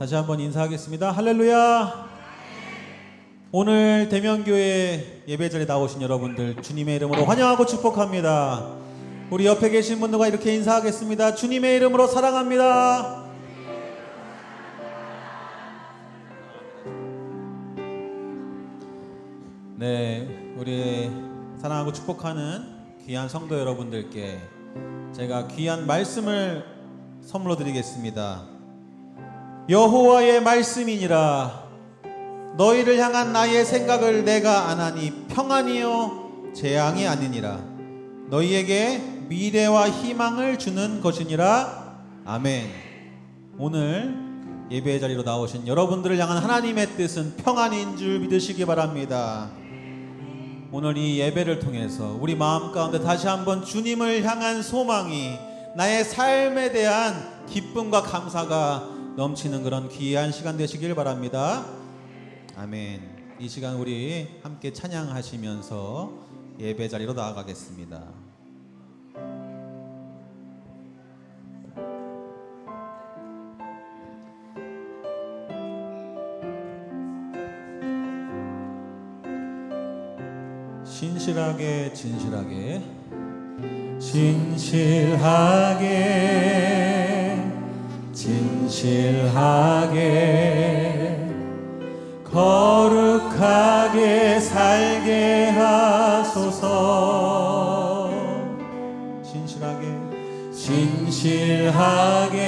다시 한번 인사하겠습니다. 할렐루야. 오늘 대명교회 예배자리에 나오신 여러분들 주님의 이름으로 환영하고 축복합니다. 우리 옆에 계신 분들과 이렇게 인사하겠습니다. 주님의 이름으로 사랑합니다. 네, 우리 사랑하고 축복하는 귀한 성도 여러분들께 제가 귀한 말씀을 선물로 드리겠습니다. 여호와의 말씀이니라. 너희를 향한 나의 생각을 내가 아나니 평안이요 재앙이 아니니라. 너희에게 미래와 희망을 주는 것이니라. 아멘. 오늘 예배의 자리로 나오신 여러분들을 향한 하나님의 뜻은 평안인 줄 믿으시기 바랍니다. 오늘 이 예배를 통해서 우리 마음 가운데 다시 한번 주님을 향한 소망이, 나의 삶에 대한 기쁨과 감사가 넘치는 그런 귀한 시간 되시길 바랍니다. 아멘. 이 시간 우리 함께 찬양하시면서 예배 자리로 나아가겠습니다. 신실하게 진실하게 진실하게 진실하게 거룩하게 살게 하소서. 진실하게 진실하게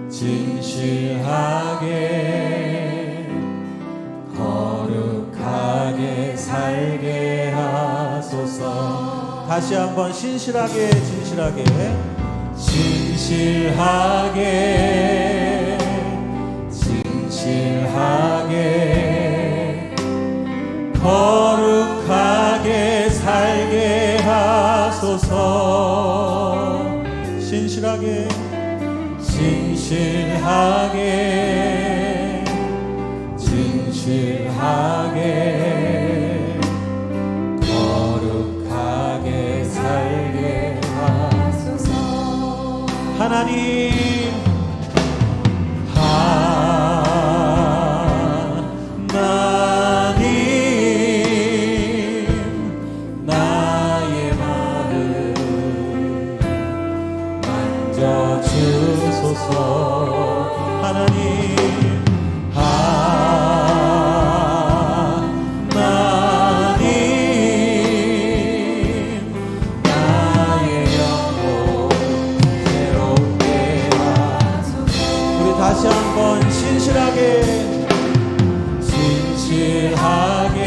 진실하게 거룩하게 살게 하소서. 다시 한번 신실하게 진실하게 진실하게 진실하게 거룩하게 살게 하소서. 신실하게 진실하게 진실하게 거룩하게 살게 하소서. 하나님 나의 마음 만져주소서. 하나님 다시 한번 신실하게 진실하게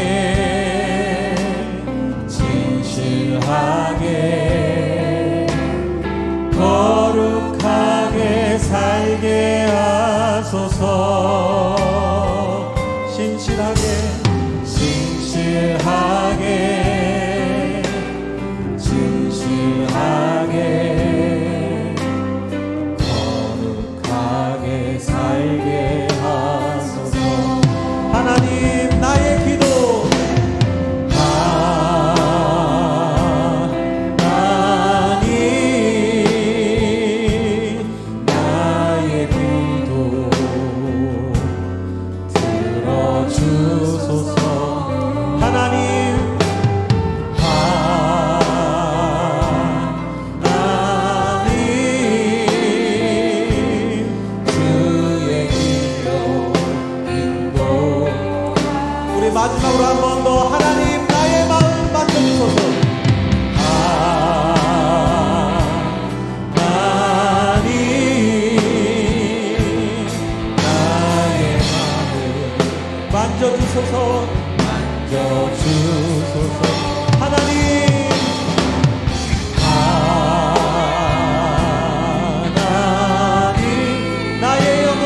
진실하게 거룩하게 살게 하소서. 신실하게 진실하게 진실하게 살게 하소서. 하나님 나의 기도 하나님 나의 기도 들어주소서. 하나님 마지막으로 한 번 더 하나님 나의 마음 만져주소서. 하나님 나의 마음 만져주소서. 만져주소서. 하나님 나의 영혼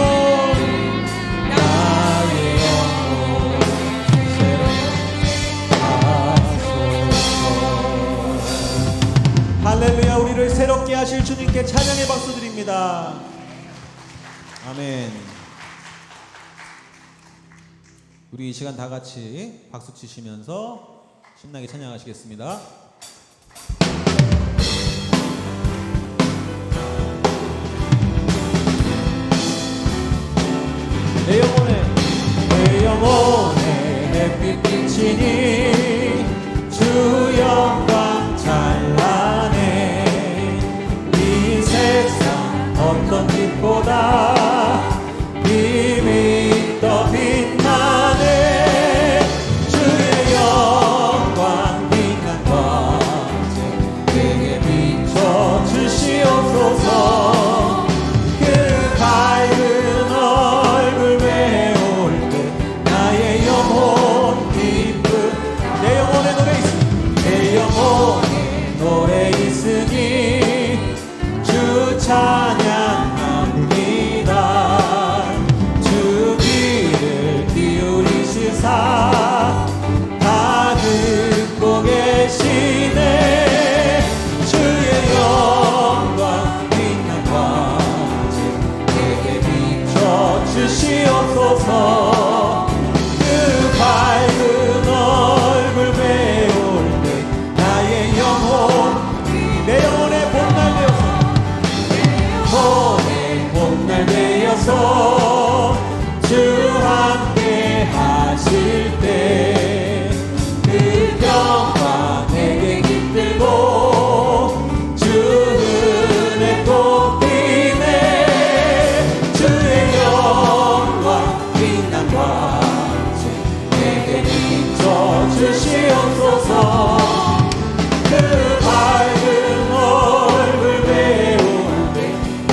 할렐루야. 우리를 새롭게 하실 주님께 찬양의 박수 드립니다. 아멘. 우리 이 시간 다 같이 박수 치시면서 신나게 찬양하시겠습니다. 계시니 주 영광 찬란해. 이 세상 어떤 빛보다 힘이 더 빛나네. 주의 영광 빛난 광채 내게 비춰 주시옵소서. 그 밝은 얼굴 배울 때 나의 영혼 기쁨. 내 영혼의 노래 있으니 내 영혼의 노래 있으니 주 찬양합니다. 주 귀를 기울이시사 다 듣고 계시네. 주의 영광 빛난 광채 내게 비춰 주시옵소서. 그 밝은 얼굴 배울 때 나의 영혼 내 영혼의 봄날 되어서 봄의 봄날 되어서 주 함께 하실 때 그 평화 내게 깃들고 주 은혜 꽃피네. 주의 영광 빛난 광채 내게 비춰 주시옵소서. 그 밝은 얼굴 배울 때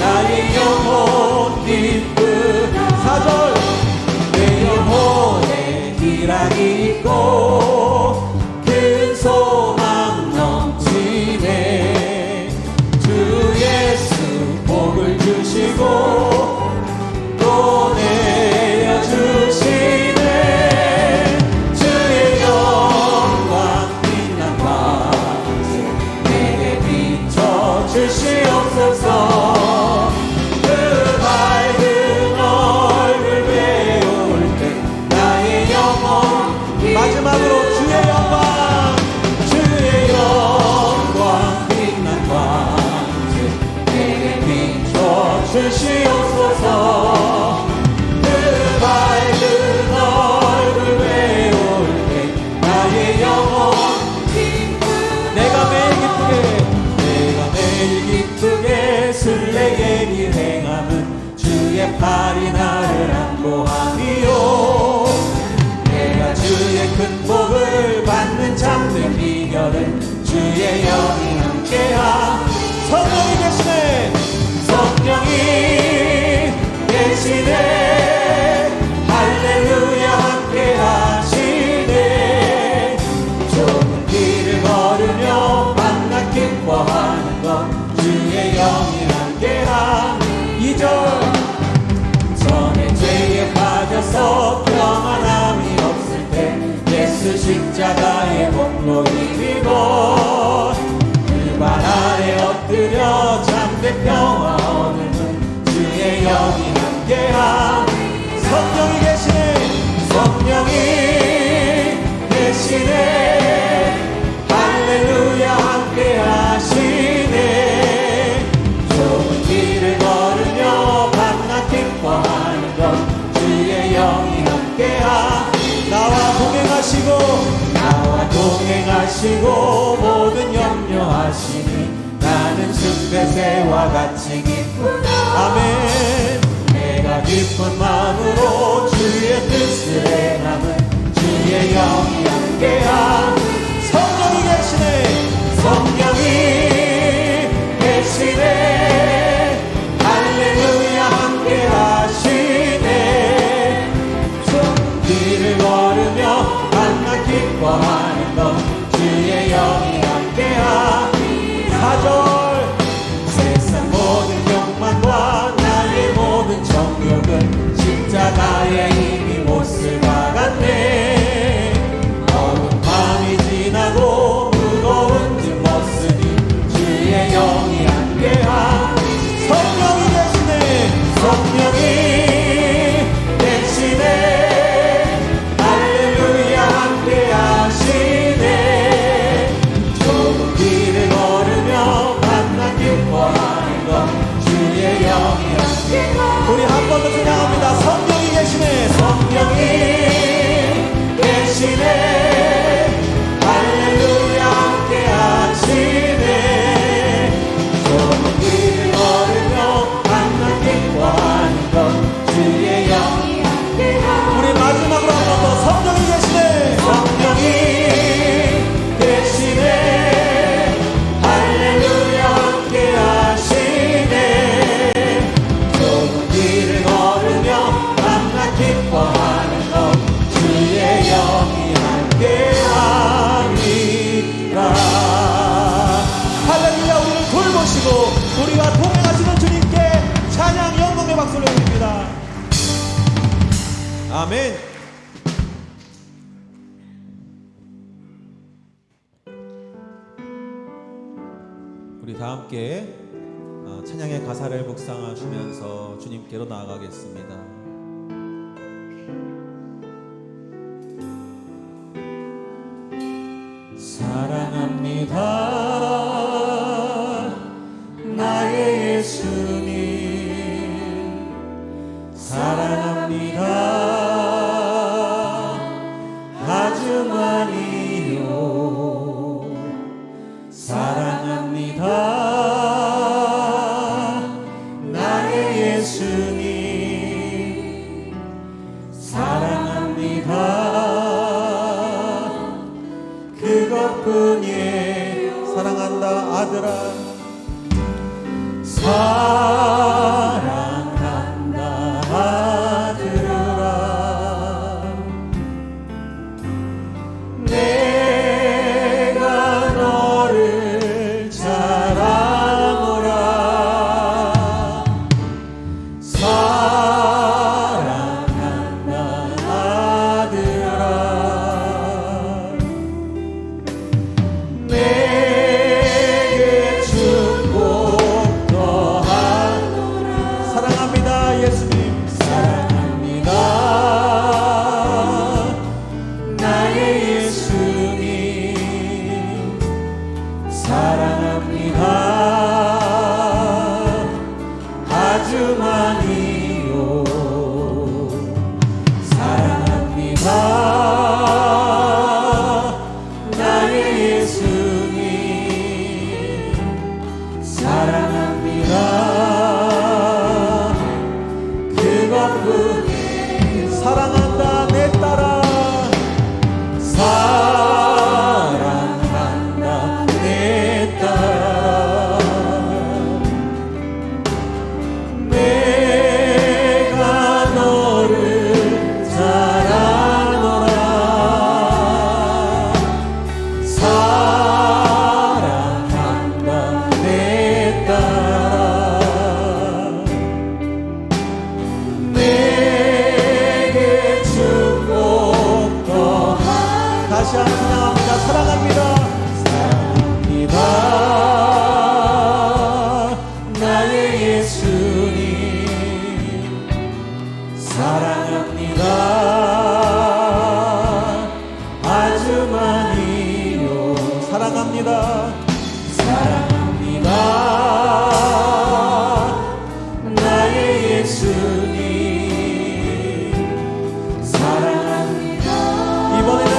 나의 영혼 기쁨. 4절 내 영혼에 희락이 있고 큰 소망 넘치네. 주 예수 복을 주시고 또 내어주시네. 주의 영광 빛난 광채 내게 비춰 주시옵소서. 그 밝은 얼굴 배울 때 나의 영혼 마지막으로 주의 영광 주의 영광 빛난 광채 내게 비춰 주시옵소서. 그 밝은 얼굴 배울 때 나의 영혼 내가 매일 기쁘게 술래의 길 행함은 주의 팔이 나를 안보하니요. 내가 주의 큰 복을 받는 참된 비결은 주의 영이 함께함. 성령이 계시네. 성령이 계시네. 할렐루야 함께 하시네. 좁은 길을 걸으며 만나 기뻐하는 것 주의 영이 함께함. 2절 전에 죄에 빠져서 평안함이 없을 때 예수 십자가의 복로 입고 그 발 아래 엎드려 참된 평화 얻음은 주의 영이 함께함. 성령이 계시네. 성령이 계시네. 할렐루야 함께 하시네. 좁은 길을 걸으며 밤낮 기뻐하는 것 주의 영이 함께함. 나와 동행하시고 모든 염려하시니 나는 숲배새와 같이 기쁘다. 아멘. 내가 기쁜 마음으로 주의 뜻을 행함은 주의 영이 함께함. 성령이 계시네. 성령이 계시네. 할렐루야 함께 하시네. 좁은 길을 걸으며 만나 기뻐하는 것 주의 영이 함께함. 4절 세상 모든 욕망과 나의 모든 정욕은 십자가에 이미 못을 박았네. 어두운 밤이 지나고 무거운 주시고 우리와 동행하시는 주님께 찬양 영광의 박수를 드립니다. 아멘. 우리 다 함께 찬양의 가사를 묵상하시면서 주님께로 나아가겠습니다. 사랑합니다 나의 예수님, 사랑합니다 아주 많이요, 사랑합니다 나의 예수님, 사랑합니다 그것뿐이에요. 사랑한다 아들아, 사랑한다 아들아, 내가 너를 잘 아노라, 사랑한다 아들아, 내게 축복 더하노라. 사랑합니다 예수님, 사랑합니다 나의 예수님, 사랑합니다 아주 많이요, 사랑합니다 나의 예수님, 사랑합니다 그것뿐. 사랑한다 내 딸아, 사랑한다 내 딸아, 내가 너를 잘 아노라, 사랑한다 내 딸아, 내게 축복 더하. 다시 한번 찬양합니다. 사랑합니다, 사랑합니다 나의 예수님, 사랑합니다 아주 많이요, 사랑합니다, 사랑합니다 나의 예수님, 사랑합니다. 이번에는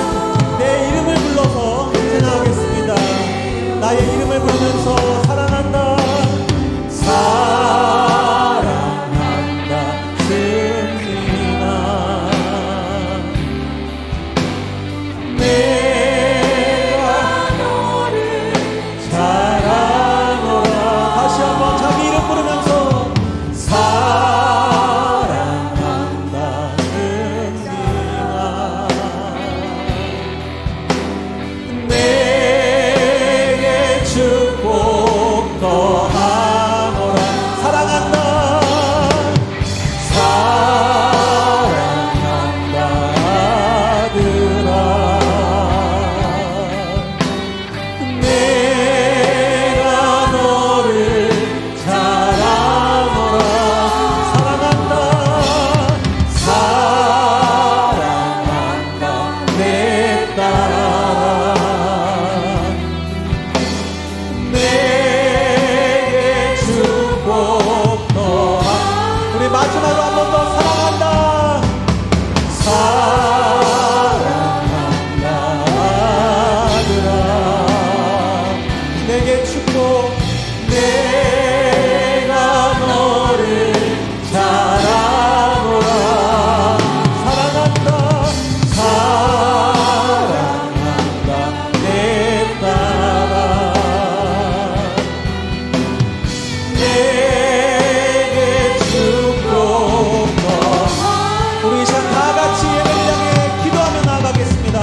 내 이름을 불러서 찬양하겠습니다. 나의 이름을 부르면서 사랑한다, 사랑한다 승리나, 내가 너를 잘 아노라. 다시 한번 자기 이름 부르면서 사랑한다 승리나, 내게 축복 더하노라. 사랑한다, 사랑한다 아들아, 내가 너를 잘 아노라, 사랑한다, 사랑한다 내 딸아, 내게 축복 더하. 우리 마지막으로 한 번 더 사랑한다, 사랑한다 아들아, 내게 축복, 내가 너를 잘 아노라, 사랑한다, 사랑한다 내 딸아, 내게 축복 더하. 우리 이 시간 다 같이 예배를 향해 기도하며 나아가겠습니다.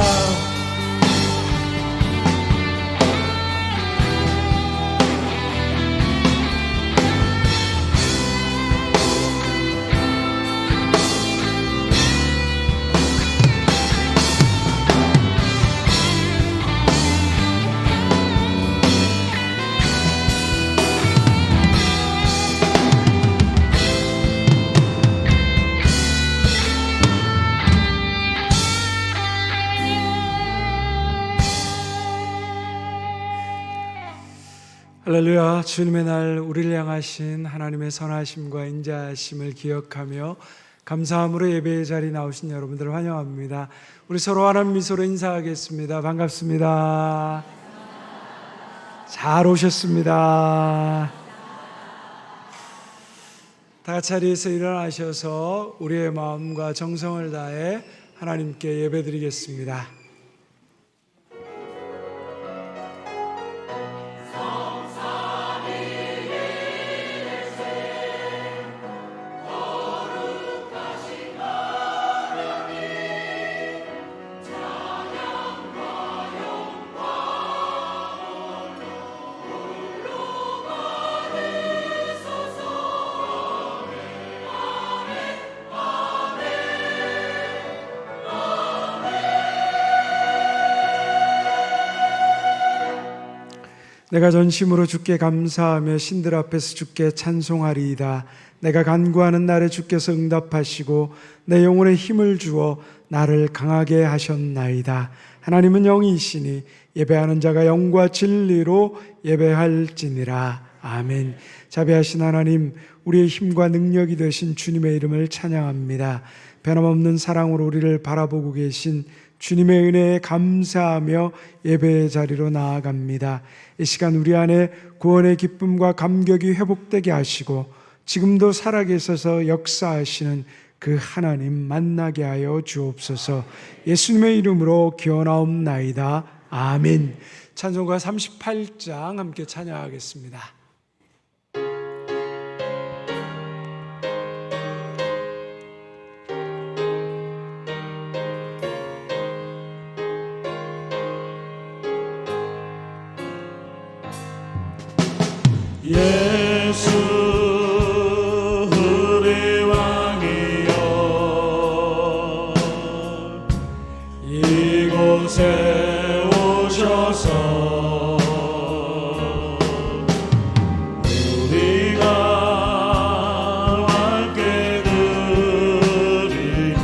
할렐루야. 주님의 날 우리를 향하신 하나님의 선하심과 인자하심을 기억하며 감사함으로 예배의 자리에 나오신 여러분들을 환영합니다. 우리 서로 환한 미소로 인사하겠습니다. 반갑습니다. 잘 오셨습니다. 다 같이 자리에서 일어나셔서 우리의 마음과 정성을 다해 하나님께 예배드리겠습니다. 내가 전심으로 주께 감사하며 신들 앞에서 주께 찬송하리이다. 내가 간구하는 날에 주께서 응답하시고 내 영혼에 힘을 주어 나를 강하게 하셨나이다. 하나님은 영이시니 예배하는 자가 영과 진리로 예배할지니라. 아멘. 자비하신 하나님, 우리의 힘과 능력이 되신 주님의 이름을 찬양합니다. 변함없는 사랑으로 우리를 바라보고 계신 주님의 은혜에 감사하며 예배의 자리로 나아갑니다. 이 시간 우리 안에 구원의 기쁨과 감격이 회복되게 하시고 지금도 살아계셔서 역사하시는 그 하나님 만나게 하여 주옵소서. 예수님의 이름으로 기원하옵나이다. 아멘. 찬송가 38장 함께 찬양하겠습니다. 예수 우리 왕이여 이곳에 오셔서 우리가 함께 드리는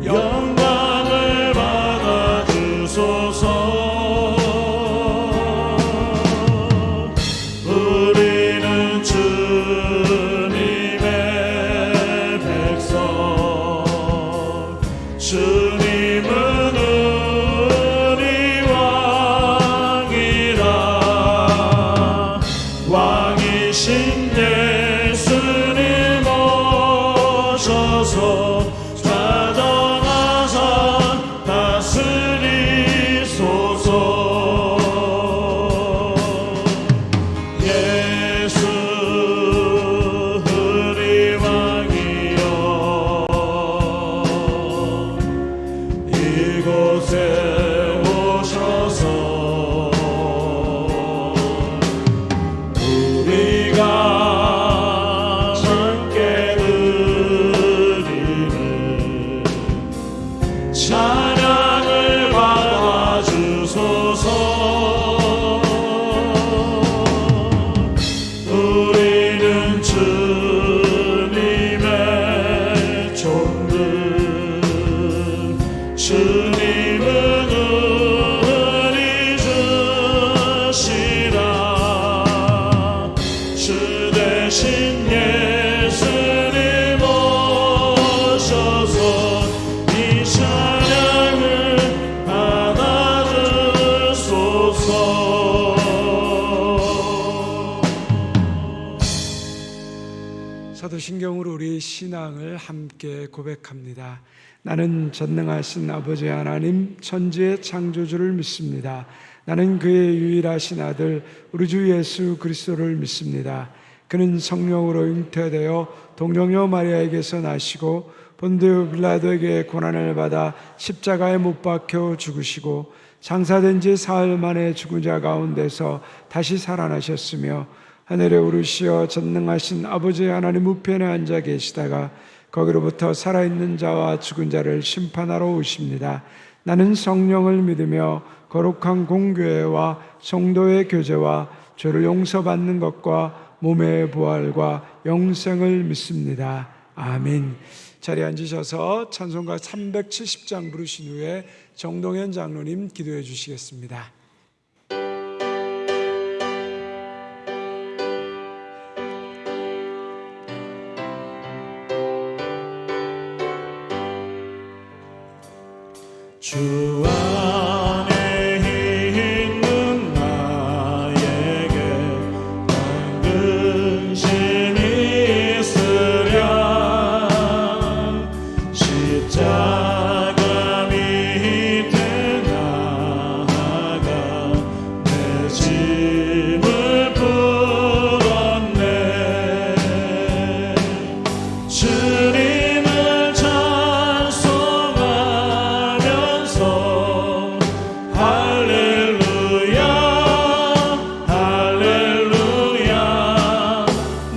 영광을 받아주소서. 사도신경으로 우리의 신앙을 함께 고백합니다. 나는 전능하신 아버지 하나님 천지의 창조주를 믿습니다. 나는 그의 유일하신 아들 우리 주 예수 그리스도를 믿습니다. 그는 성령으로 잉태되어 동정녀 마리아에게서 나시고 본디오 빌라도에게 고난을 받아 십자가에 못 박혀 죽으시고 장사된 지 사흘 만에 죽은 자 가운데서 다시 살아나셨으며 하늘에 오르시어 전능하신 아버지 하나님 우편에 앉아 계시다가 거기로부터 살아있는 자와 죽은 자를 심판하러 오십니다. 나는 성령을 믿으며 거룩한 공교회와 성도의 교제와 죄를 용서받는 것과 몸의 부활과 영생을 믿습니다. 아멘. 자리에 앉으셔서 찬송가 370장 부르신 후에 정동현 장로님 기도해 주시겠습니다. 주 안에 있는 나에게 당근심이 있으랴 십자가 밑에 나아가 내 짐을 풀었네 주님을 찬송하면서 할렐루야 할렐루야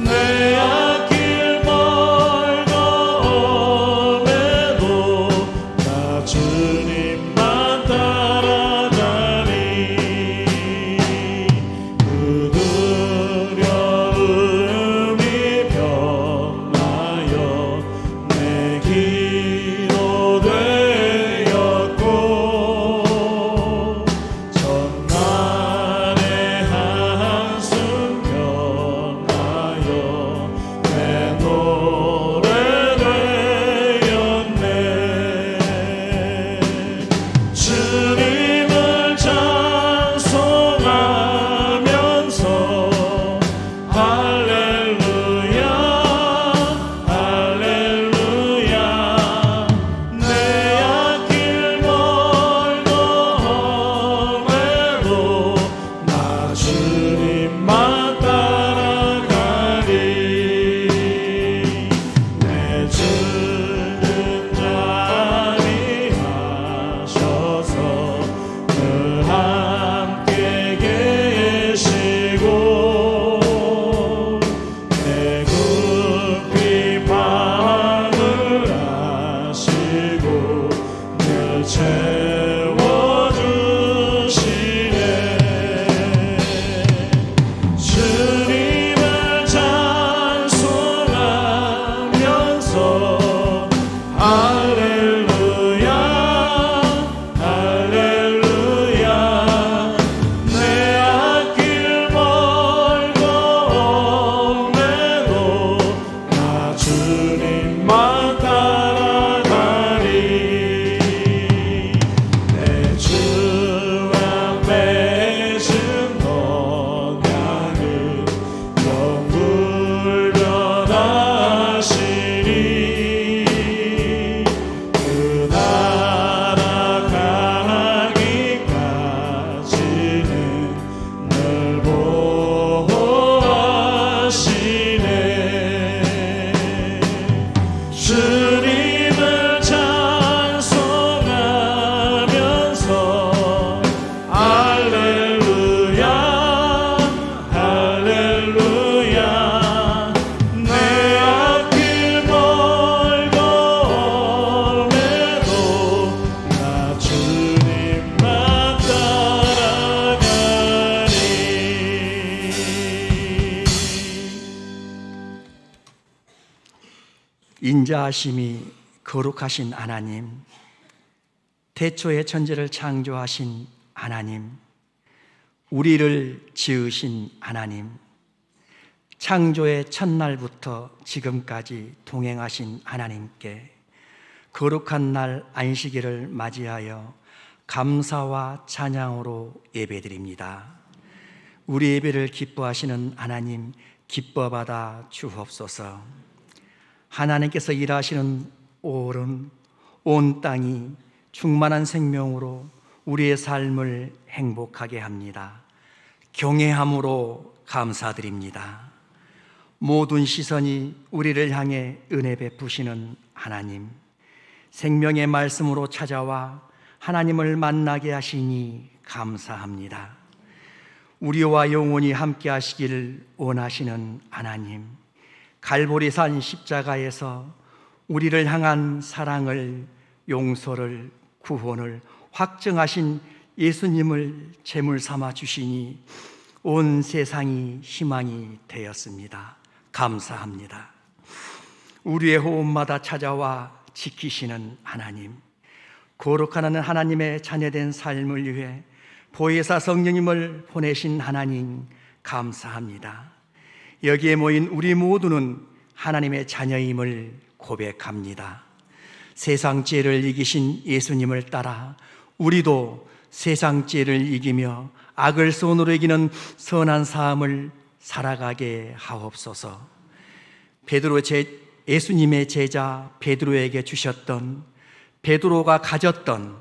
내 앞길 멀고 엄해도 나 주님만 따라가리 그 두려움이 변하여 내 기로 되었고 전날의 한숨 변하여 내 노래 되었네 주님을 찬송하면서 할렐루야 할렐루야 내 앞길 멀고 험해도 나 주님만 따라가리 내 주는 자리하셔서 늘 함께 계시고 내 굽이 밤을 아시고 늘 채워주시네 주님을 찬송하면서 할렐루야 할렐루야 내 앞길 멀고 엄해도 나 주님만 따라가리 내 주와 맺은 언약은 영불변하시니 그 나라 가기까지는 늘 보호하시네 주님을 찬송하면서 할렐루야 할렐루야 내 앞길 멀고 엄해도 나 주님만 따라가리 인자하심이 거룩하신 하나님, 태초의 천지를 창조하신 하나님, 우리를 지으신 하나님, 창조의 첫날부터 지금까지 동행하신 하나님께 거룩한 날 안식일을 맞이하여 감사와 찬양으로 예배드립니다. 우리 예배를 기뻐하시는 하나님 기뻐받아 주옵소서. 하나님께서 일하시는 온 땅이 충만한 생명으로 우리의 삶을 행복하게 합니다. 경외함으로 감사드립니다. 모든 시선이 우리를 향해 은혜 베푸시는 하나님, 생명의 말씀으로 찾아와 하나님을 만나게 하시니 감사합니다. 우리와 영원히 함께 하시길 원하시는 하나님, 갈보리산 십자가에서 우리를 향한 사랑을, 용서를, 구원을 확증하신 예수님을 제물 삼아 주시니 온 세상이 희망이 되었습니다. 감사합니다. 우리의 호흡마다 찾아와 지키시는 하나님, 거룩한 하나님의 자녀된 삶을 위해 보혜사 성령님을 보내신 하나님 감사합니다. 여기에 모인 우리 모두는 하나님의 자녀임을 고백합니다. 세상 죄를 이기신 예수님을 따라 우리도 세상 죄를 이기며 악을 손으로 이기는 선한 삶을 살아가게 하옵소서. 예수님의 제자 베드로에게 주셨던, 베드로가 가졌던,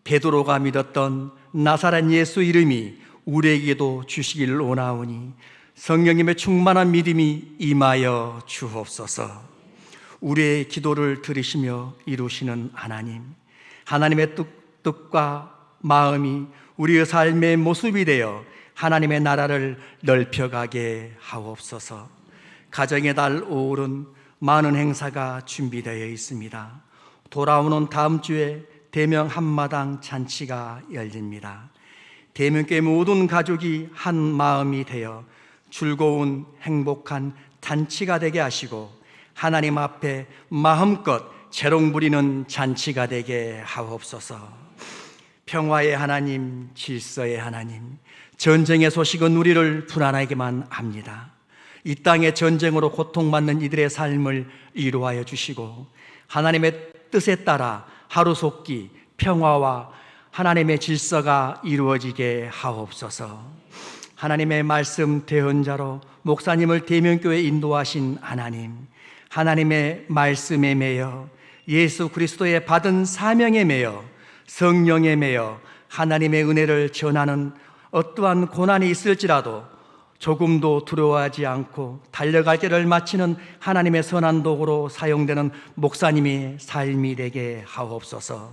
베드로가 믿었던 나사렛 예수 이름이 우리에게도 주시기를 원하오니 성령님의 충만한 믿음이 임하여 주옵소서. 우리의 기도를 들으시며 이루시는 하나님, 하나님의 뜻과 마음이 우리의 삶의 모습이 되어 하나님의 나라를 넓혀가게 하옵소서. 가정의 달 5월은 많은 행사가 준비되어 있습니다. 돌아오는 다음 주에 대명 한마당 잔치가 열립니다. 대명교회 모든 가족이 한 마음이 되어 즐거운 행복한 잔치가 되게 하시고 하나님 앞에 마음껏 재롱 부리는 잔치가 되게 하옵소서. 평화의 하나님, 질서의 하나님, 전쟁의 소식은 우리를 불안하게만 합니다. 이 땅의 전쟁으로 고통받는 이들의 삶을 이루하여 주시고 하나님의 뜻에 따라 하루속기 평화와 하나님의 질서가 이루어지게 하옵소서. 하나님의 말씀 대언자로 목사님을 대명교회에 인도하신 하나님, 하나님의 말씀에 매여 예수 그리스도의 받은 사명에 매여 성령에 매여 하나님의 은혜를 전하는 어떠한 고난이 있을지라도 조금도 두려워하지 않고 달려갈 길을 마치는 하나님의 선한 도구로 사용되는 목사님의 삶이 되게 하옵소서.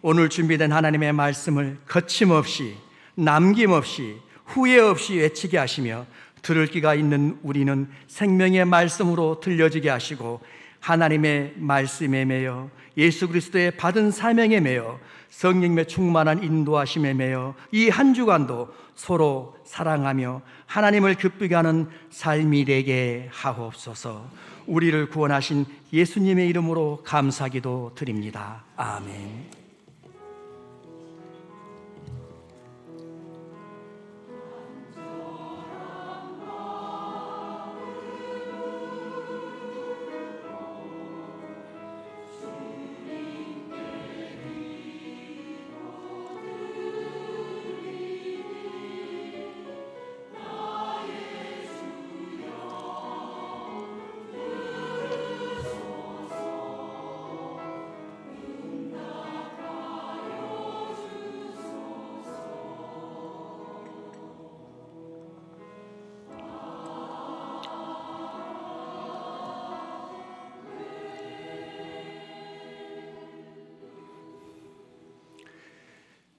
오늘 준비된 하나님의 말씀을 거침없이 남김없이 후회 없이 외치게 하시며 들을 귀가 있는 우리는 생명의 말씀으로 들려지게 하시고 하나님의 말씀에 매여 예수 그리스도의 받은 사명에 매여 성령님의 충만한 인도하심에 매여 이 한 주간도 서로 사랑하며 하나님을 기쁘게 하는 삶이 되게 하옵소서. 우리를 구원하신 예수님의 이름으로 감사기도 드립니다. 아멘.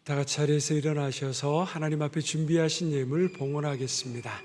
다 같이 자리에서 일어나셔서 하나님 앞에 준비하신 예물 봉헌하겠습니다.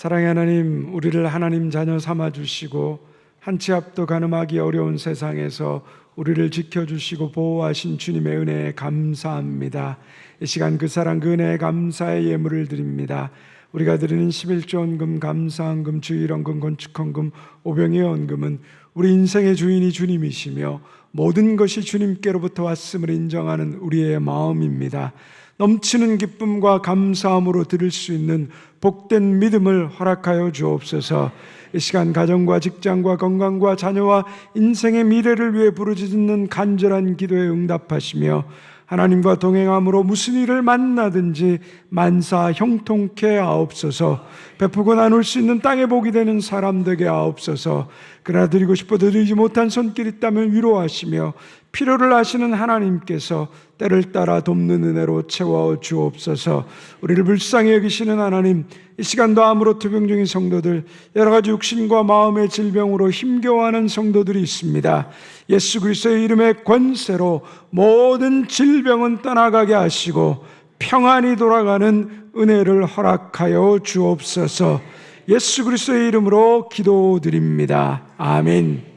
사랑의 하나님, 우리를 하나님 자녀 삼아주시고 한 치 앞도 가늠하기 어려운 세상에서 우리를 지켜주시고 보호하신 주님의 은혜에 감사합니다. 이 시간 그 사랑 그 은혜에 감사의 예물을 드립니다. 우리가 드리는 11조원금, 감사헌금, 주일헌금, 건축헌금, 오병이의 헌금은 우리 인생의 주인이 주님이시며 모든 것이 주님께로부터 왔음을 인정하는 우리의 마음입니다. 넘치는 기쁨과 감사함으로 드릴 수 있는 복된 믿음을 허락하여 주옵소서. 이 시간 가정과 직장과 건강과 자녀와 인생의 미래를 위해 부르짖는 간절한 기도에 응답하시며 하나님과 동행함으로 무슨 일을 만나든지 만사 형통케 하옵소서. 베푸고 나눌 수 있는 땅에 복이 되는 사람 되게 하옵소서. 그러나 드리고 싶어도 드리지 못한 손길 있다면 위로하시며 필요를 아시는 하나님께서 때를 따라 돕는 은혜로 채워 주옵소서. 우리를 불쌍히 여기시는 하나님, 이 시간도 암으로 투병 중인 성도들, 여러 가지 육신과 마음의 질병으로 힘겨워하는 성도들이 있습니다. 예수 그리스도의 이름의 권세로 모든 질병은 떠나가게 하시고 평안히 돌아가는 은혜를 허락하여 주옵소서. 예수 그리스도의 이름으로 기도드립니다. 아멘.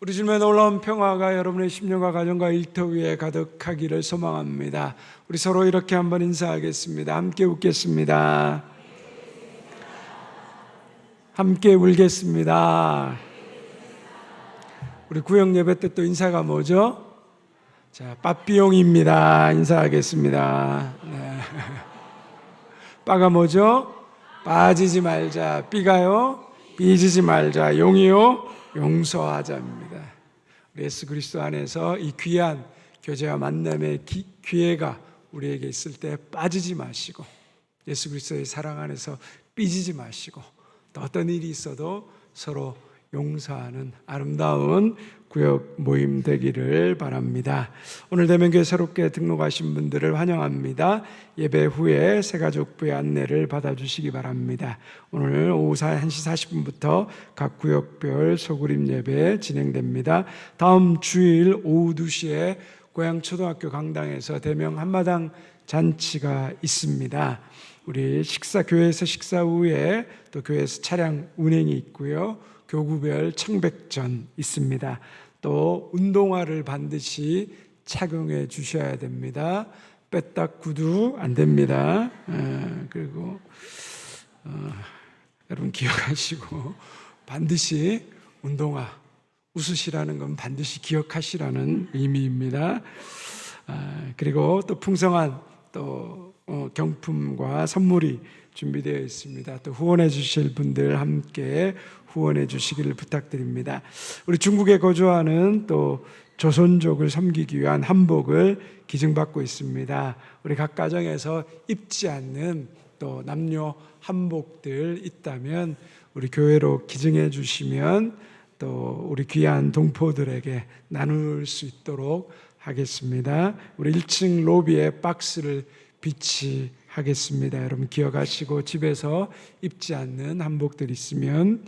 우리 주님의 놀라운 평화가 여러분의 심령과 가정과 일터 위에 가득하기를 소망합니다. 우리 서로 이렇게 한번 인사하겠습니다. 함께 웃겠습니다. 함께 울겠습니다. 우리 구역 예배 때 또 인사가 뭐죠? 자, 빠삐용입니다. 인사하겠습니다. 네. 빠가 뭐죠? 빠지지 말자. 삐가요? 삐지지 말자. 용이요? 용서하자입니다. 우리 예수 그리스도 안에서 이 귀한 교제와 만남의 기회가 우리에게 있을 때 빠지지 마시고, 예수 그리스도의 사랑 안에서 삐지지 마시고, 또 어떤 일이 있어도 서로 용서하는 아름다운 구역 모임 되기를 바랍니다. 오늘 대면교회 새롭게 등록하신 분들을 환영합니다. 예배 후에 새가족부의 안내를 받아주시기 바랍니다. 오늘 오후 1시 40분부터 각 구역별 소그림 예배 진행됩니다. 다음 주일 오후 2시에 고양초등학교 강당에서 대명 한마당 잔치가 있습니다. 우리 교회에서 식사 후에 또 교회에서 차량 운행이 있고요. 교구별 청백전 있습니다. 또 운동화를 반드시 착용해 주셔야 됩니다. 빼딱 구두 안 됩니다. 그리고 여러분 기억하시고 반드시 운동화, 웃으시라는 건 반드시 기억하시라는 의미입니다. 그리고 또 풍성한 또 경품과 선물이 준비되어 있습니다. 또 후원해 주실 분들 함께 후원해 주시기를 부탁드립니다. 우리 중국에 거주하는 또 조선족을 섬기기 위한 한복을 기증받고 있습니다. 우리 각 가정에서 입지 않는 또 남녀 한복들 있다면 우리 교회로 기증해 주시면 또 우리 귀한 동포들에게 나눌 수 있도록 하겠습니다. 우리 1층 로비에 박스를 비치하겠습니다. 여러분 기억하시고 집에서 입지 않는 한복들 있으면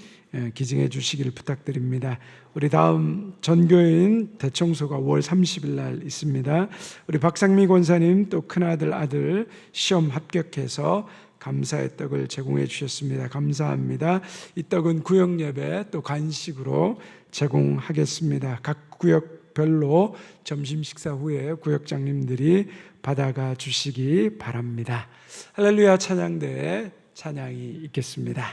기증해 주시기를 부탁드립니다. 우리 다음 전교인 대청소가 5월 30일 날 있습니다. 우리 박상미 권사님 또 큰아들 아들 시험 합격해서 감사의 떡을 제공해 주셨습니다. 감사합니다. 이 떡은 구역 예배 또 간식으로 제공하겠습니다. 각 구역별로 점심 식사 후에 구역장님들이 받아가 주시기 바랍니다. 할렐루야 찬양대에 찬양이 있겠습니다.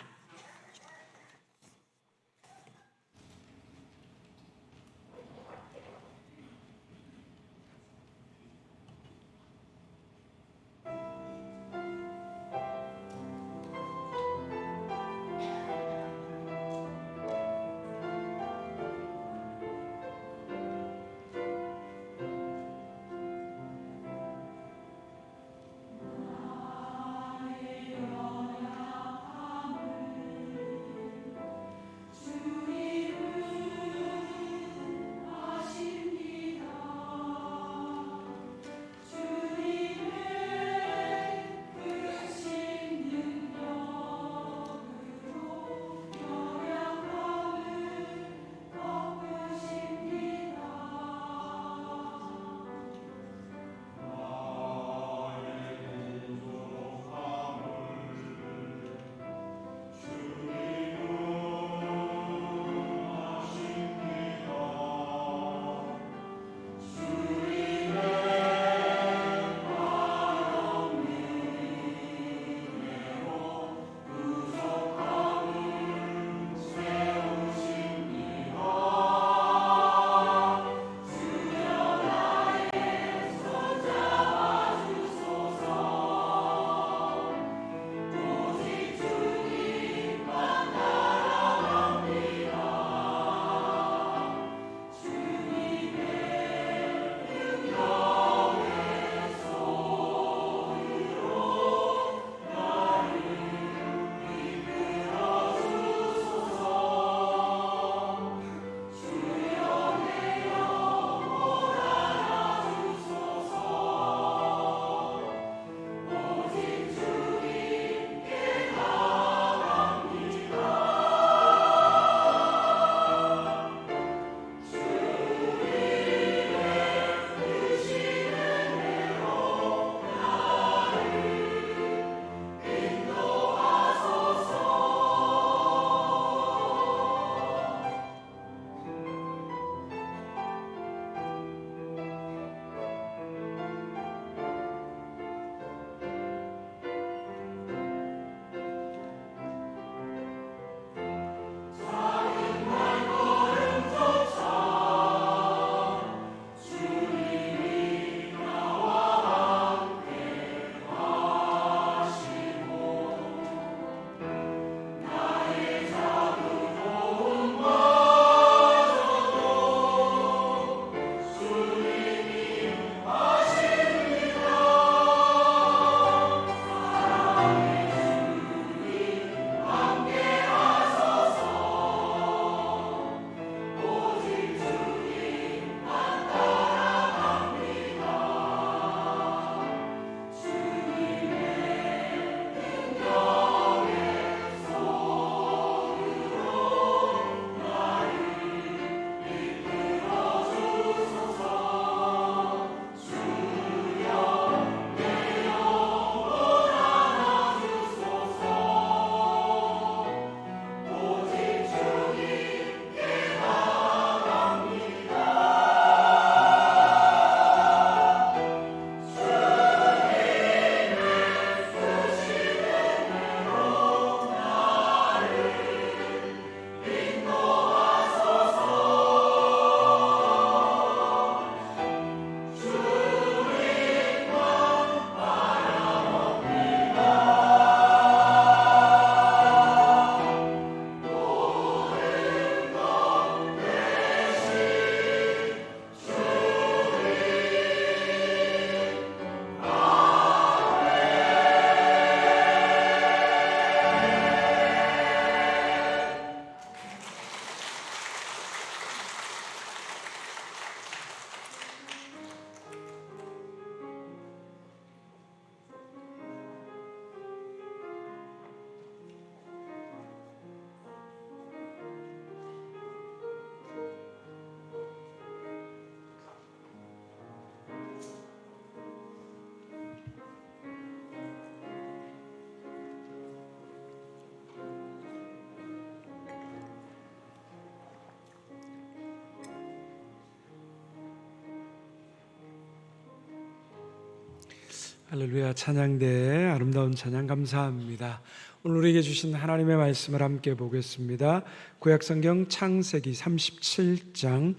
할렐루야. 찬양대의 아름다운 찬양 감사합니다. 오늘 우리에게 주신 하나님의 말씀을 함께 보겠습니다. 구약성경 창세기 37장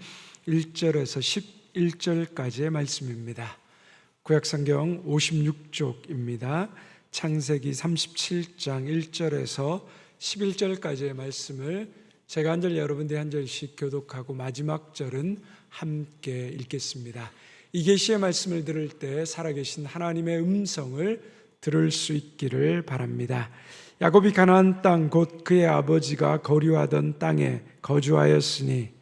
1절에서 11절까지의 말씀입니다. 구약성경 56쪽입니다. 창세기 37장 1절에서 11절까지의 말씀을 제가 한 절 여러분들이 한 절씩 교독하고 마지막 절은 함께 읽겠습니다. 이 계시의 말씀을 들을 때 살아계신 하나님의 음성을 들을 수 있기를 바랍니다. 야곱이 가나안 땅 곧 그의 아버지가 거류하던 땅에 거주하였으니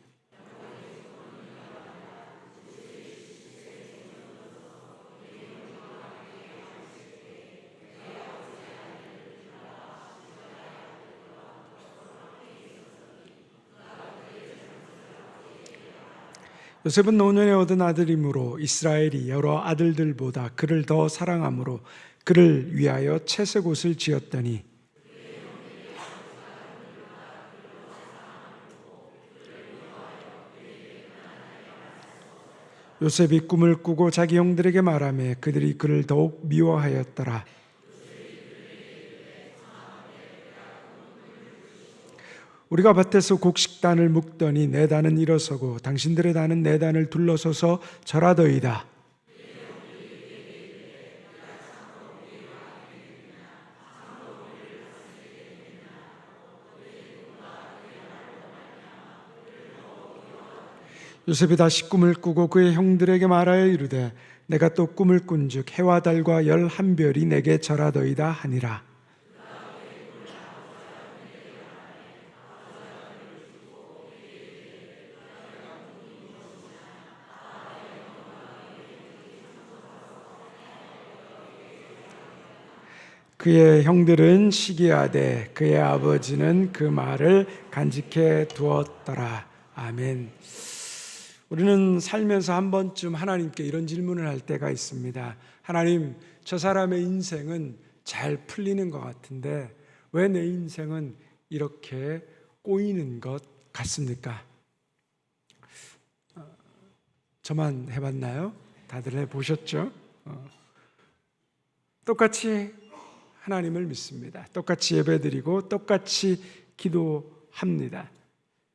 요셉은 노년에 얻은 아들이므로 이스라엘이 여러 아들들보다 그를 더 사랑하므로 그를 위하여 채색 옷을 지었더니 요셉이 꿈을 꾸고 자기 형들에게 말하며 그들이 그를 더욱 미워하였더라. 우리가 밭에서 곡식단을 묶더니 내 단은 일어서고 당신들의 단은 내 단을 둘러서서 절하더이다. 요셉이 다시 꿈을 꾸고 그의 형들에게 말하여 이르되 내가 또 꿈을 꾼즉 해와 달과 11별이 내게 절하더이다 하니라. 그의 형들은 시기하되 그의 아버지는 그 말을 간직해 두었더라. 아멘. 우리는 살면서 한 번쯤 하나님께 이런 질문을 할 때가 있습니다. 하나님, 저 사람의 인생은 잘 풀리는 것 같은데 왜 내 인생은 이렇게 꼬이는 것 같습니까? 저만 해봤나요? 다들 해보셨죠? 똑같이 하나님을 믿습니다. 똑같이 예배드리고 똑같이 기도합니다.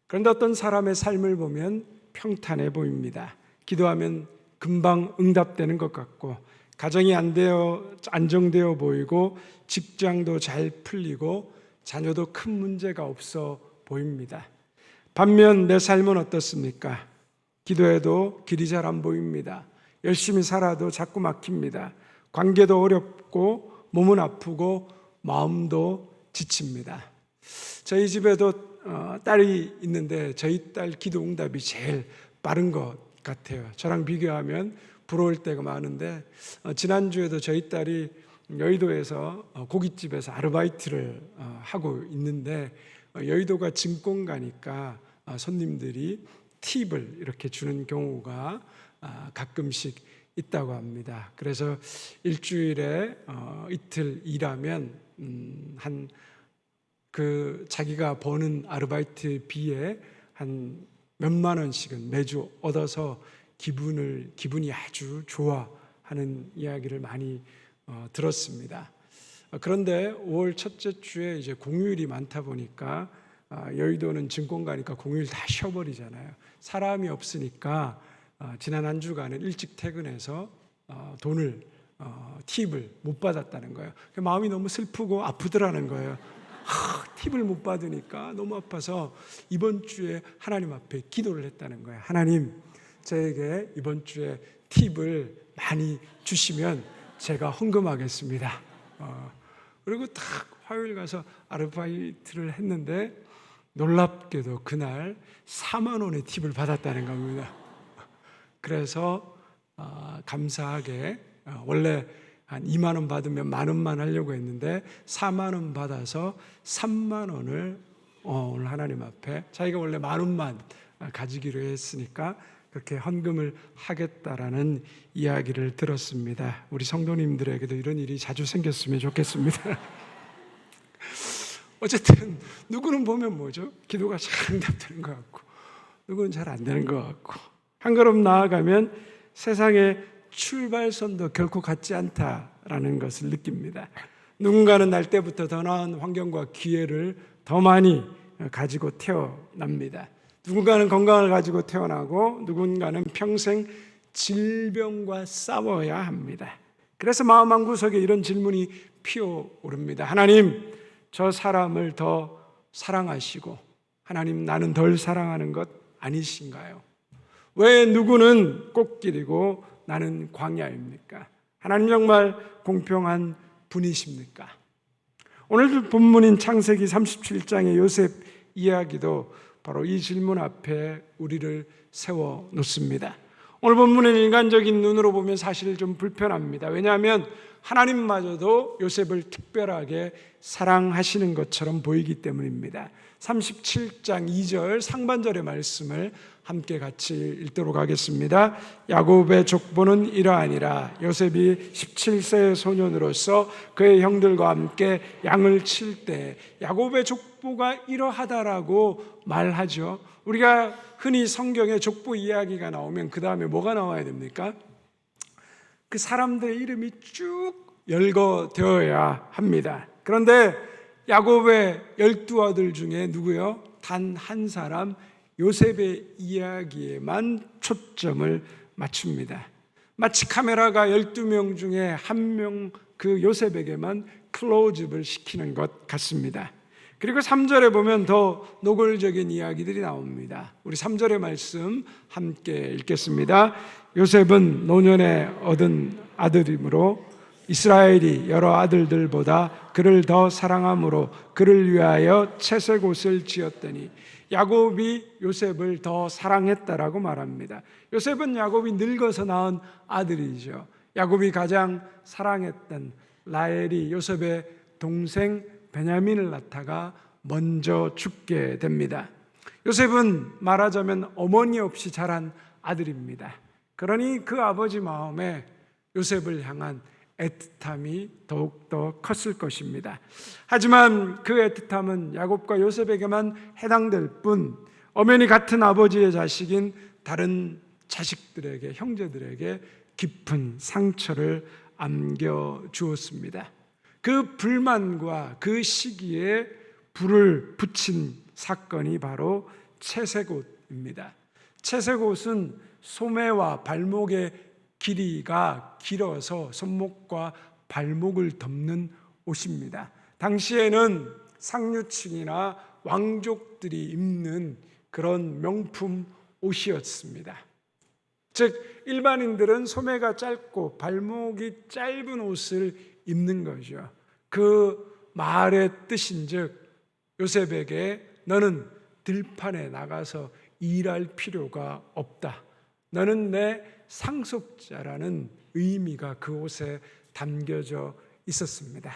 그런데 어떤 사람의 삶을 보면 평탄해 보입니다. 기도하면 금방 응답되는 것 같고 가정이 안정되어 보이고 직장도 잘 풀리고 자녀도 큰 문제가 없어 보입니다. 반면 내 삶은 어떻습니까? 기도해도 길이 잘 안 보입니다. 열심히 살아도 자꾸 막힙니다. 관계도 어렵고 몸은 아프고 마음도 지칩니다. 저희 집에도 딸이 있는데 저희 딸 기도 응답이 제일 빠른 것 같아요. 저랑 비교하면 부러울 때가 많은데 지난주에도 저희 딸이 여의도에서 고깃집에서 아르바이트를 하고 있는데 여의도가 증권가니까 손님들이 팁을 이렇게 주는 경우가 가끔씩 있다고 합니다. 그래서 일주일에 이틀 일하면 자기가 버는 아르바이트 비에 한 몇만 원씩은 매주 얻어서 기분이 아주 좋아하는 이야기를 많이 들었습니다. 그런데 5월 첫째 주에 이제 공휴일이 많다 보니까 여의도는 증권가니까 공휴일 다 쉬어버리잖아요. 사람이 없으니까 지난 한 주간은 일찍 퇴근해서 팁을 못 받았다는 거예요. 마음이 너무 슬프고 아프더라는 거예요. 팁을 못 받으니까 너무 아파서 이번 주에 하나님 앞에 기도를 했다는 거예요. 하나님, 저에게 이번 주에 팁을 많이 주시면 제가 헌금하겠습니다. 그리고 딱 화요일 가서 아르바이트를 했는데 놀랍게도 그날 4만 원의 팁을 받았다는 겁니다. 그래서 감사하게 원래 한 2만 원 받으면 만 원만 하려고 했는데 4만 원 받아서 3만 원을 오늘 하나님 앞에 자기가 원래 만 원만 가지기로 했으니까 그렇게 헌금을 하겠다라는 이야기를 들었습니다. 우리 성도님들에게도 이런 일이 자주 생겼으면 좋겠습니다. 어쨌든 누구는 보면 뭐죠? 기도가 잘 응답되는 것 같고 누구는 잘 안 되는 것 같고 한 걸음 나아가면 세상의 출발선도 결코 같지 않다 있다라는 것을 느낍니다. 누군가는 날 때부터 더 나은 환경과 기회를 더 많이 가지고 태어납니다. 누군가는 건강을 가지고 태어나고 누군가는 평생 질병과 싸워야 합니다. 그래서 마음 한구석에 이런 질문이 피어오릅니다. 하나님, 저 사람을 더 사랑하시고 하나님, 나는 덜 사랑하는 것 아니신가요? 왜 누구는 꽃길이고 나는 광야입니까? 하나님 정말 공평한 분이십니까? 오늘 본문인 창세기 37장의 요셉 이야기도 바로 이 질문 앞에 우리를 세워놓습니다. 오늘 본문은 일반적인 눈으로 보면 사실 좀 불편합니다. 왜냐하면 하나님마저도 요셉을 특별하게 사랑하시는 것처럼 보이기 때문입니다. 37장 2절 상반절의 말씀을 함께 같이 읽도록 하겠습니다. 야곱의 족보는 이러하니라. 요셉이 17세의 소년으로서 그의 형들과 함께 양을 칠 때, 야곱의 족보가 이러하다라고 말하죠. 우리가 흔히 성경에 족보 이야기가 나오면 그 다음에 뭐가 나와야 됩니까? 그 사람들의 이름이 쭉 열거되어야 합니다. 그런데 야곱의 12아들 중에 누구요? 단 한 사람 요셉의 이야기에만 초점을 맞춥니다. 마치 카메라가 12명 중에 한 명 그 요셉에게만 클로즈업을 시키는 것 같습니다. 그리고 3절에 보면 더 노골적인 이야기들이 나옵니다. 우리 3절의 말씀 함께 읽겠습니다. 요셉은 노년에 얻은 아들이므로 이스라엘이 여러 아들들보다 그를 더 사랑함으로 그를 위하여 채색 옷을 지었더니, 야곱이 요셉을 더 사랑했다라고 말합니다. 요셉은 야곱이 늙어서 낳은 아들이죠. 야곱이 가장 사랑했던 라헬이 요셉의 동생 베냐민을 낳다가 먼저 죽게 됩니다. 요셉은 말하자면 어머니 없이 자란 아들입니다. 그러니 그 아버지 마음에 요셉을 향한 애틋함이 더욱더 컸을 것입니다. 하지만 그 애틋함은 야곱과 요셉에게만 해당될 뿐, 엄연히 같은 아버지의 자식인 다른 자식들에게, 형제들에게 깊은 상처를 안겨주었습니다. 그 불만과 그 시기에 불을 붙인 사건이 바로 채색옷입니다. 채색옷은 소매와 발목의 길이가 길어서 손목과 발목을 덮는 옷입니다. 당시에는 상류층이나 왕족들이 입는 그런 명품 옷이었습니다. 즉 일반인들은 소매가 짧고 발목이 짧은 옷을 입는 거죠. 그 말의 뜻인즉 요셉에게 너는 들판에 나가서 일할 필요가 없다. 너는 내 상속자라는 의미가 그 옷에 담겨져 있었습니다.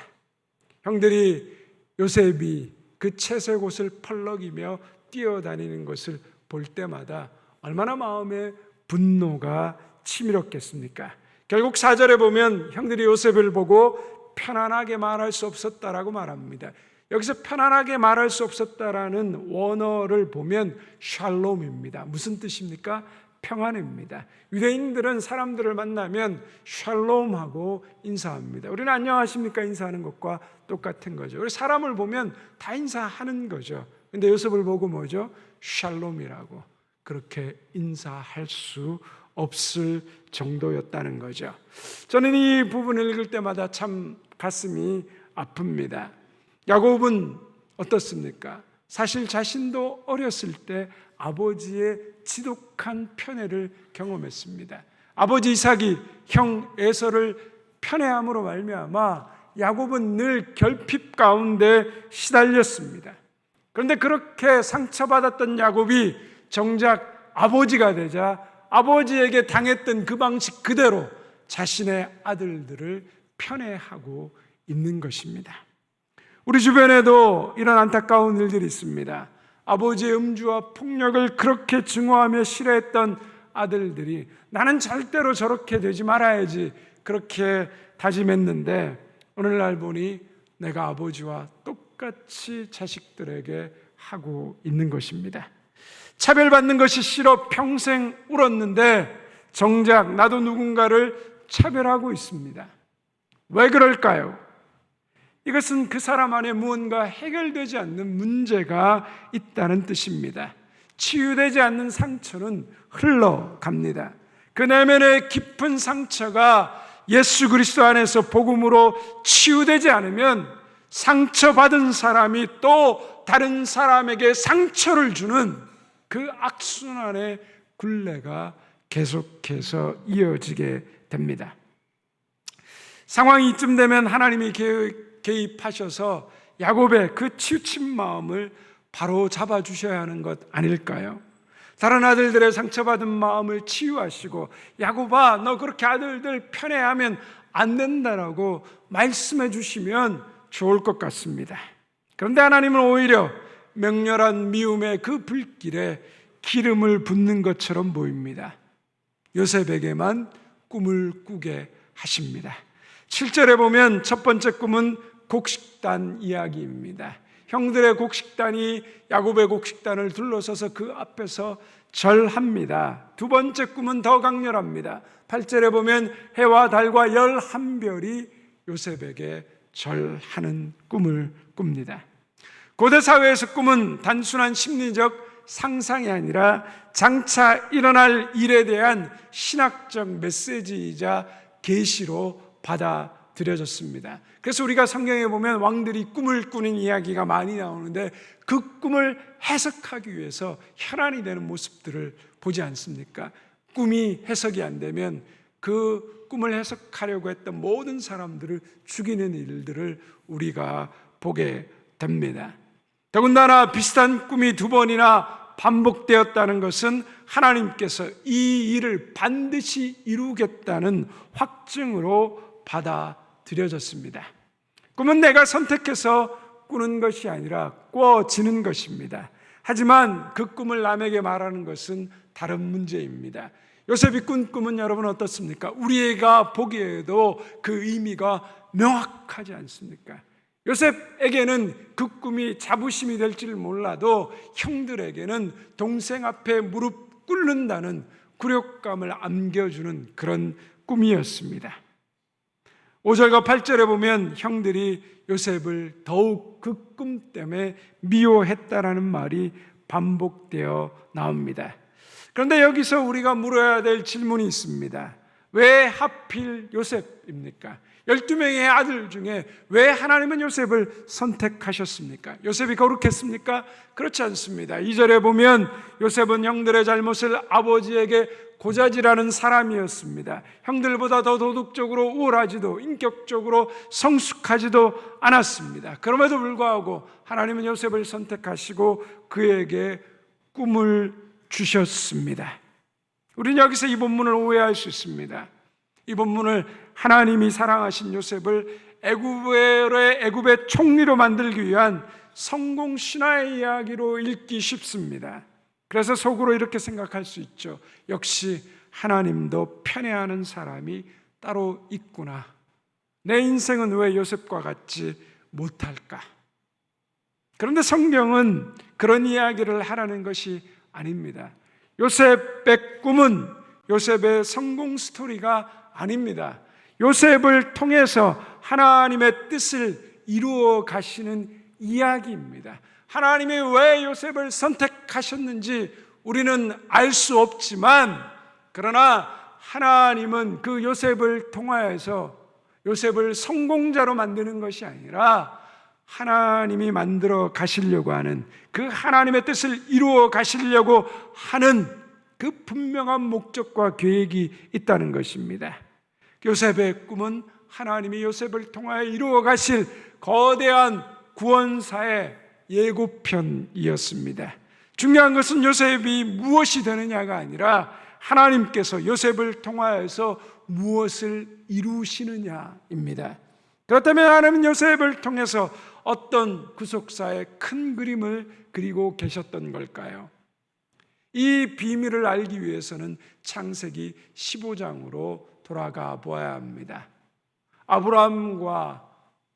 형들이 요셉이 그 채색 옷을 펄럭이며 뛰어다니는 것을 볼 때마다 얼마나 마음에 분노가 치밀었겠습니까? 결국 4절에 보면 형들이 요셉을 보고 편안하게 말할 수 없었다라고 말합니다. 여기서 편안하게 말할 수 없었다라는 원어를 보면 샬롬입니다. 무슨 뜻입니까? 평안입니다. 유대인들은 사람들을 만나면 샬롬하고 인사합니다. 우리는 안녕하십니까 인사하는 것과 똑같은 거죠. 우리 사람을 보면 다 인사하는 거죠. 근데 요셉을 보고 뭐죠? 샬롬이라고 그렇게 인사할 수 없을 정도였다는 거죠. 저는 이 부분을 읽을 때마다 참 가슴이 아픕니다. 야곱은 어떻습니까? 사실 자신도 어렸을 때 아버지의 지독한 편애를 경험했습니다. 아버지 이삭이 형 에서를 편애함으로 말미암아 야곱은 늘 결핍 가운데 시달렸습니다. 그런데 그렇게 상처받았던 야곱이 정작 아버지가 되자 아버지에게 당했던 그 방식 그대로 자신의 아들들을 편애하고 있는 것입니다. 우리 주변에도 이런 안타까운 일들이 있습니다. 아버지의 음주와 폭력을 그렇게 증오하며 싫어했던 아들들이 나는 절대로 저렇게 되지 말아야지 그렇게 다짐했는데 오늘날 보니 내가 아버지와 똑같이 자식들에게 하고 있는 것입니다. 차별받는 것이 싫어 평생 울었는데 정작 나도 누군가를 차별하고 있습니다. 왜 그럴까요? 이것은 그 사람 안에 무언가 해결되지 않는 문제가 있다는 뜻입니다. 치유되지 않는 상처는 흘러갑니다. 그 내면의 깊은 상처가 예수 그리스도 안에서 복음으로 치유되지 않으면 상처받은 사람이 또 다른 사람에게 상처를 주는 그 악순환의 굴레가 계속해서 이어지게 됩니다. 상황이 이쯤 되면 하나님이 개입하셔서 야곱의 그 치우친 마음을 바로 잡아주셔야 하는 것 아닐까요? 다른 아들들의 상처받은 마음을 치유하시고 야곱아 너 그렇게 아들들 편애하면 안 된다라고 말씀해 주시면 좋을 것 같습니다. 그런데 하나님은 오히려 맹렬한 미움의 그 불길에 기름을 붓는 것처럼 보입니다. 요셉에게만 꿈을 꾸게 하십니다. 7절에 보면 첫 번째 꿈은 곡식단 이야기입니다. 형들의 곡식단이 야곱의 곡식단을 둘러서서 그 앞에서 절합니다. 두 번째 꿈은 더 강렬합니다. 8절에 보면 해와 달과 11별이 요셉에게 절하는 꿈을 꿉니다. 고대 사회에서 꿈은 단순한 심리적 상상이 아니라 장차 일어날 일에 대한 신학적 메시지이자 계시로 받아들여졌습니다. 그래서 우리가 성경에 보면 왕들이 꿈을 꾸는 이야기가 많이 나오는데 그 꿈을 해석하기 위해서 혈안이 되는 모습들을 보지 않습니까? 꿈이 해석이 안 되면 그 꿈을 해석하려고 했던 모든 사람들을 죽이는 일들을 우리가 보게 됩니다. 더군다나 비슷한 꿈이 두 번이나 반복되었다는 것은 하나님께서 이 일을 반드시 이루겠다는 확증으로 받아들여졌습니다. 꿈은 내가 선택해서 꾸는 것이 아니라 꿔지는 것입니다. 하지만 그 꿈을 남에게 말하는 것은 다른 문제입니다. 요셉이 꾼 꿈은 여러분 어떻습니까? 우리가 보기에도 그 의미가 명확하지 않습니까? 요셉에게는 그 꿈이 자부심이 될지를 몰라도 형들에게는 동생 앞에 무릎 꿇는다는 굴욕감을 안겨주는 그런 꿈이었습니다. 5절과 8절에 보면 형들이 요셉을 더욱 그 꿈 때문에 미워했다라는 말이 반복되어 나옵니다. 그런데 여기서 우리가 물어야 될 질문이 있습니다. 왜 하필 요셉입니까? 12명의 아들 중에 왜 하나님은 요셉을 선택하셨습니까? 요셉이 거룩했습니까? 그렇지 않습니다. 2절에 보면 요셉은 형들의 잘못을 아버지에게 고자질하는 사람이었습니다. 형들보다 더 도덕적으로 우월하지도 인격적으로 성숙하지도 않았습니다. 그럼에도 불구하고 하나님은 요셉을 선택하시고 그에게 꿈을 주셨습니다. 우리는 여기서 이 본문을 오해할 수 있습니다. 이 본문을 하나님이 사랑하신 요셉을 애굽의 총리로 만들기 위한 성공 신화의 이야기로 읽기 쉽습니다. 그래서 속으로 이렇게 생각할 수 있죠. 역시 하나님도 편애하는 사람이 따로 있구나. 내 인생은 왜 요셉과 같지 못할까? 그런데 성경은 그런 이야기를 하라는 것이 아닙니다. 요셉의 꿈은 요셉의 성공 스토리가 아닙니다. 요셉을 통해서 하나님의 뜻을 이루어 가시는 이야기입니다. 하나님이 왜 요셉을 선택하셨는지 우리는 알 수 없지만, 그러나 하나님은 그 요셉을 통하여서 요셉을 성공자로 만드는 것이 아니라 하나님이 만들어 가시려고 하는, 그 하나님의 뜻을 이루어 가시려고 하는 그 분명한 목적과 계획이 있다는 것입니다. 요셉의 꿈은 하나님이 요셉을 통하여 이루어 가실 거대한 구원사의 예고편이었습니다. 중요한 것은 요셉이 무엇이 되느냐가 아니라 하나님께서 요셉을 통하여서 무엇을 이루시느냐입니다. 그렇다면 하나님은 요셉을 통해서 어떤 구속사의 큰 그림을 그리고 계셨던 걸까요? 이 비밀을 알기 위해서는 창세기 15장으로 돌아가 보아야 합니다. 아브라함과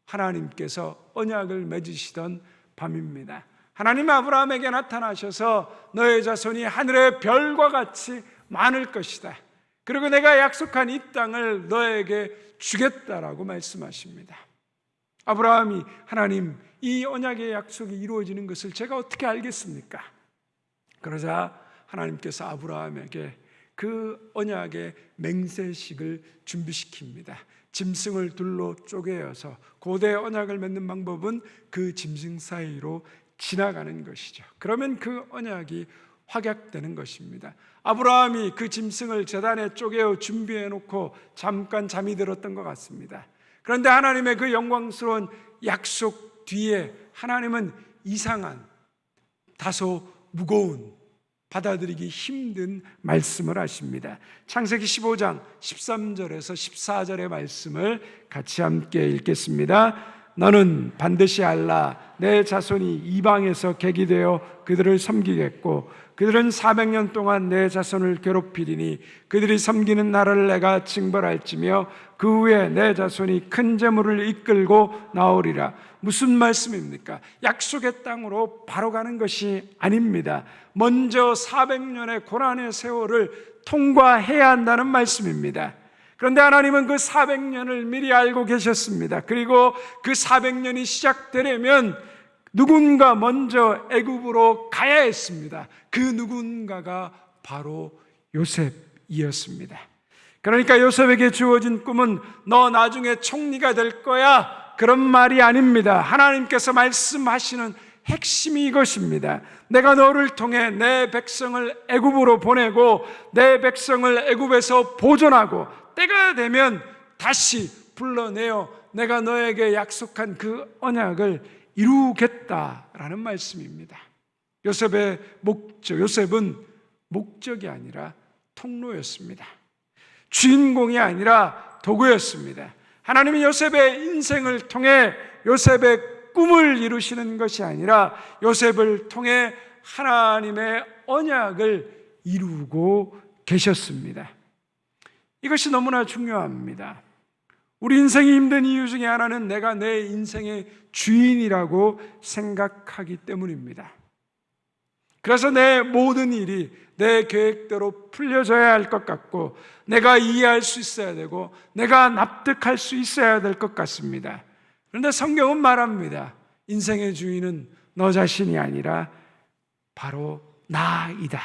하나님께서 언약을 맺으시던 밤입니다. 하나님 아브라함에게 나타나셔서 너의 자손이 하늘의 별과 같이 많을 것이다. 그리고 내가 약속한 이 땅을 너에게 주겠다라고 말씀하십니다. 아브라함이 하나님, 이 언약의 약속이 이루어지는 것을 제가 어떻게 알겠습니까? 그러자 하나님께서 아브라함에게 그 언약의 맹세식을 준비시킵니다. 짐승을 둘로 쪼개어서, 고대 언약을 맺는 방법은 그 짐승 사이로 지나가는 것이죠. 그러면 그 언약이 확약되는 것입니다. 아브라함이 그 짐승을 제단에 쪼개어 준비해 놓고 잠깐 잠이 들었던 것 같습니다. 그런데 하나님의 그 영광스러운 약속 뒤에 하나님은 이상한, 다소 무거운, 받아들이기 힘든 말씀을 하십니다. 창세기 15장 13절에서 14절의 말씀을 같이 함께 읽겠습니다. 너는 반드시 알라. 내 자손이 이방에서 객이 되어 그들을 섬기겠고 그들은 400년 동안 내 자손을 괴롭히리니 그들이 섬기는 나라를 내가 징벌할지며 그 후에 내 자손이 큰 재물을 이끌고 나오리라. 무슨 말씀입니까? 약속의 땅으로 바로 가는 것이 아닙니다. 먼저 400년의 고난의 세월을 통과해야 한다는 말씀입니다. 그런데 하나님은 그 400년을 미리 알고 계셨습니다. 그리고 그 400년이 시작되려면 누군가 먼저 애굽으로 가야 했습니다. 그 누군가가 바로 요셉이었습니다. 그러니까 요셉에게 주어진 꿈은 너 나중에 총리가 될 거야, 그런 말이 아닙니다. 하나님께서 말씀하시는 핵심이 이것입니다. 내가 너를 통해 내 백성을 애굽으로 보내고 내 백성을 애굽에서 보존하고 때가 되면 다시 불러내어 내가 너에게 약속한 그 언약을 이루겠다라는 말씀입니다. 요셉의 목적, 요셉은 목적이 아니라 통로였습니다. 주인공이 아니라 도구였습니다. 하나님이 요셉의 인생을 통해 요셉의 꿈을 이루시는 것이 아니라 요셉을 통해 하나님의 언약을 이루고 계셨습니다. 이것이 너무나 중요합니다. 우리 인생이 힘든 이유 중에 하나는 내가 내 인생의 주인이라고 생각하기 때문입니다. 그래서 내 모든 일이 내 계획대로 풀려져야 할 것 같고 내가 이해할 수 있어야 되고 내가 납득할 수 있어야 될 것 같습니다. 그런데 성경은 말합니다. 인생의 주인은 너 자신이 아니라 바로 나이다.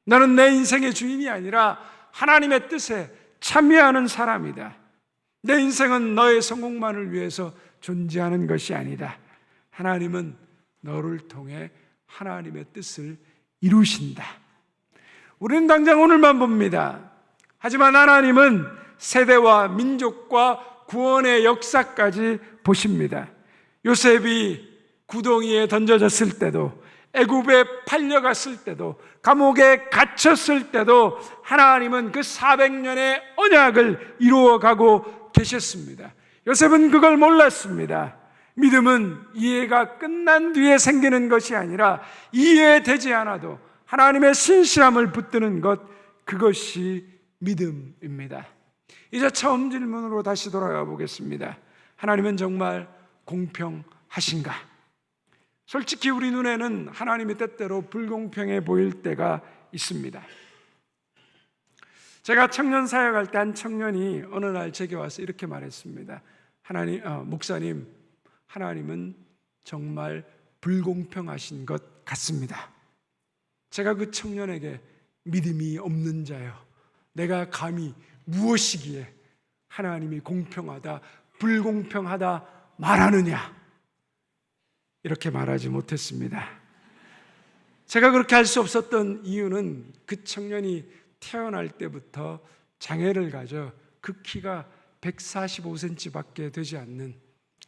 너는 내 인생의 주인이 아니라 하나님의 뜻에 참여하는 사람이다. 내 인생은 너의 성공만을 위해서 존재하는 것이 아니다. 하나님은 너를 통해 하나님의 뜻을 이루신다. 우리는 당장 오늘만 봅니다. 하지만 하나님은 세대와 민족과 구원의 역사까지 보십니다. 요셉이 구덩이에 던져졌을 때도, 애굽에 팔려갔을 때도, 감옥에 갇혔을 때도 하나님은 그 400년의 언약을 이루어가고 계셨습니다. 요셉은 그걸 몰랐습니다. 믿음은 이해가 끝난 뒤에 생기는 것이 아니라 이해되지 않아도 하나님의 신실함을 붙드는 것, 그것이 믿음입니다. 이제 처음 질문으로 다시 돌아가 보겠습니다. 하나님은 정말 공평하신가? 솔직히 우리 눈에는 하나님의 뜻대로 불공평해 보일 때가 있습니다. 제가 청년 사역할 때 한 청년이 어느 날 제게 와서 이렇게 말했습니다. 목사님, 하나님은 정말 불공평하신 것 같습니다. 제가 그 청년에게 믿음이 없는 자요, 내가 감히 무엇이기에 하나님이 공평하다, 불공평하다 말하느냐, 이렇게 말하지 못했습니다. 제가 그렇게 할 수 없었던 이유는 그 청년이 태어날 때부터 장애를 가져 그 키가 145cm밖에 되지 않는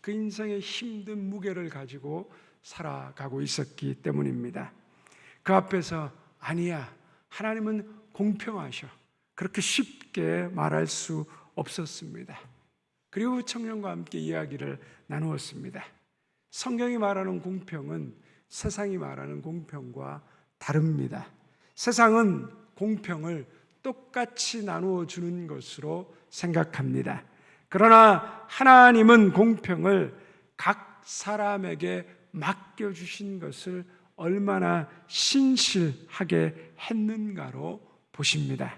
그 인생의 힘든 무게를 가지고 살아가고 있었기 때문입니다. 그 앞에서 아니야, 하나님은 공평하셔, 그렇게 쉽게 말할 수 없었습니다. 그리고 청년과 함께 이야기를 나누었습니다. 성경이 말하는 공평은 세상이 말하는 공평과 다릅니다. 세상은 공평을 똑같이 나누어 주는 것으로 생각합니다. 그러나 하나님은 공평을 각 사람에게 맡겨주신 것을 얼마나 신실하게 했는가로 보십니다.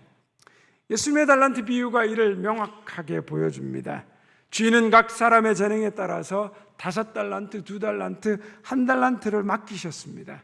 예수님의 달란트 비유가 이를 명확하게 보여줍니다. 주인은 각 사람의 재능에 따라서 5달란트, 2달란트, 1달란트를 맡기셨습니다.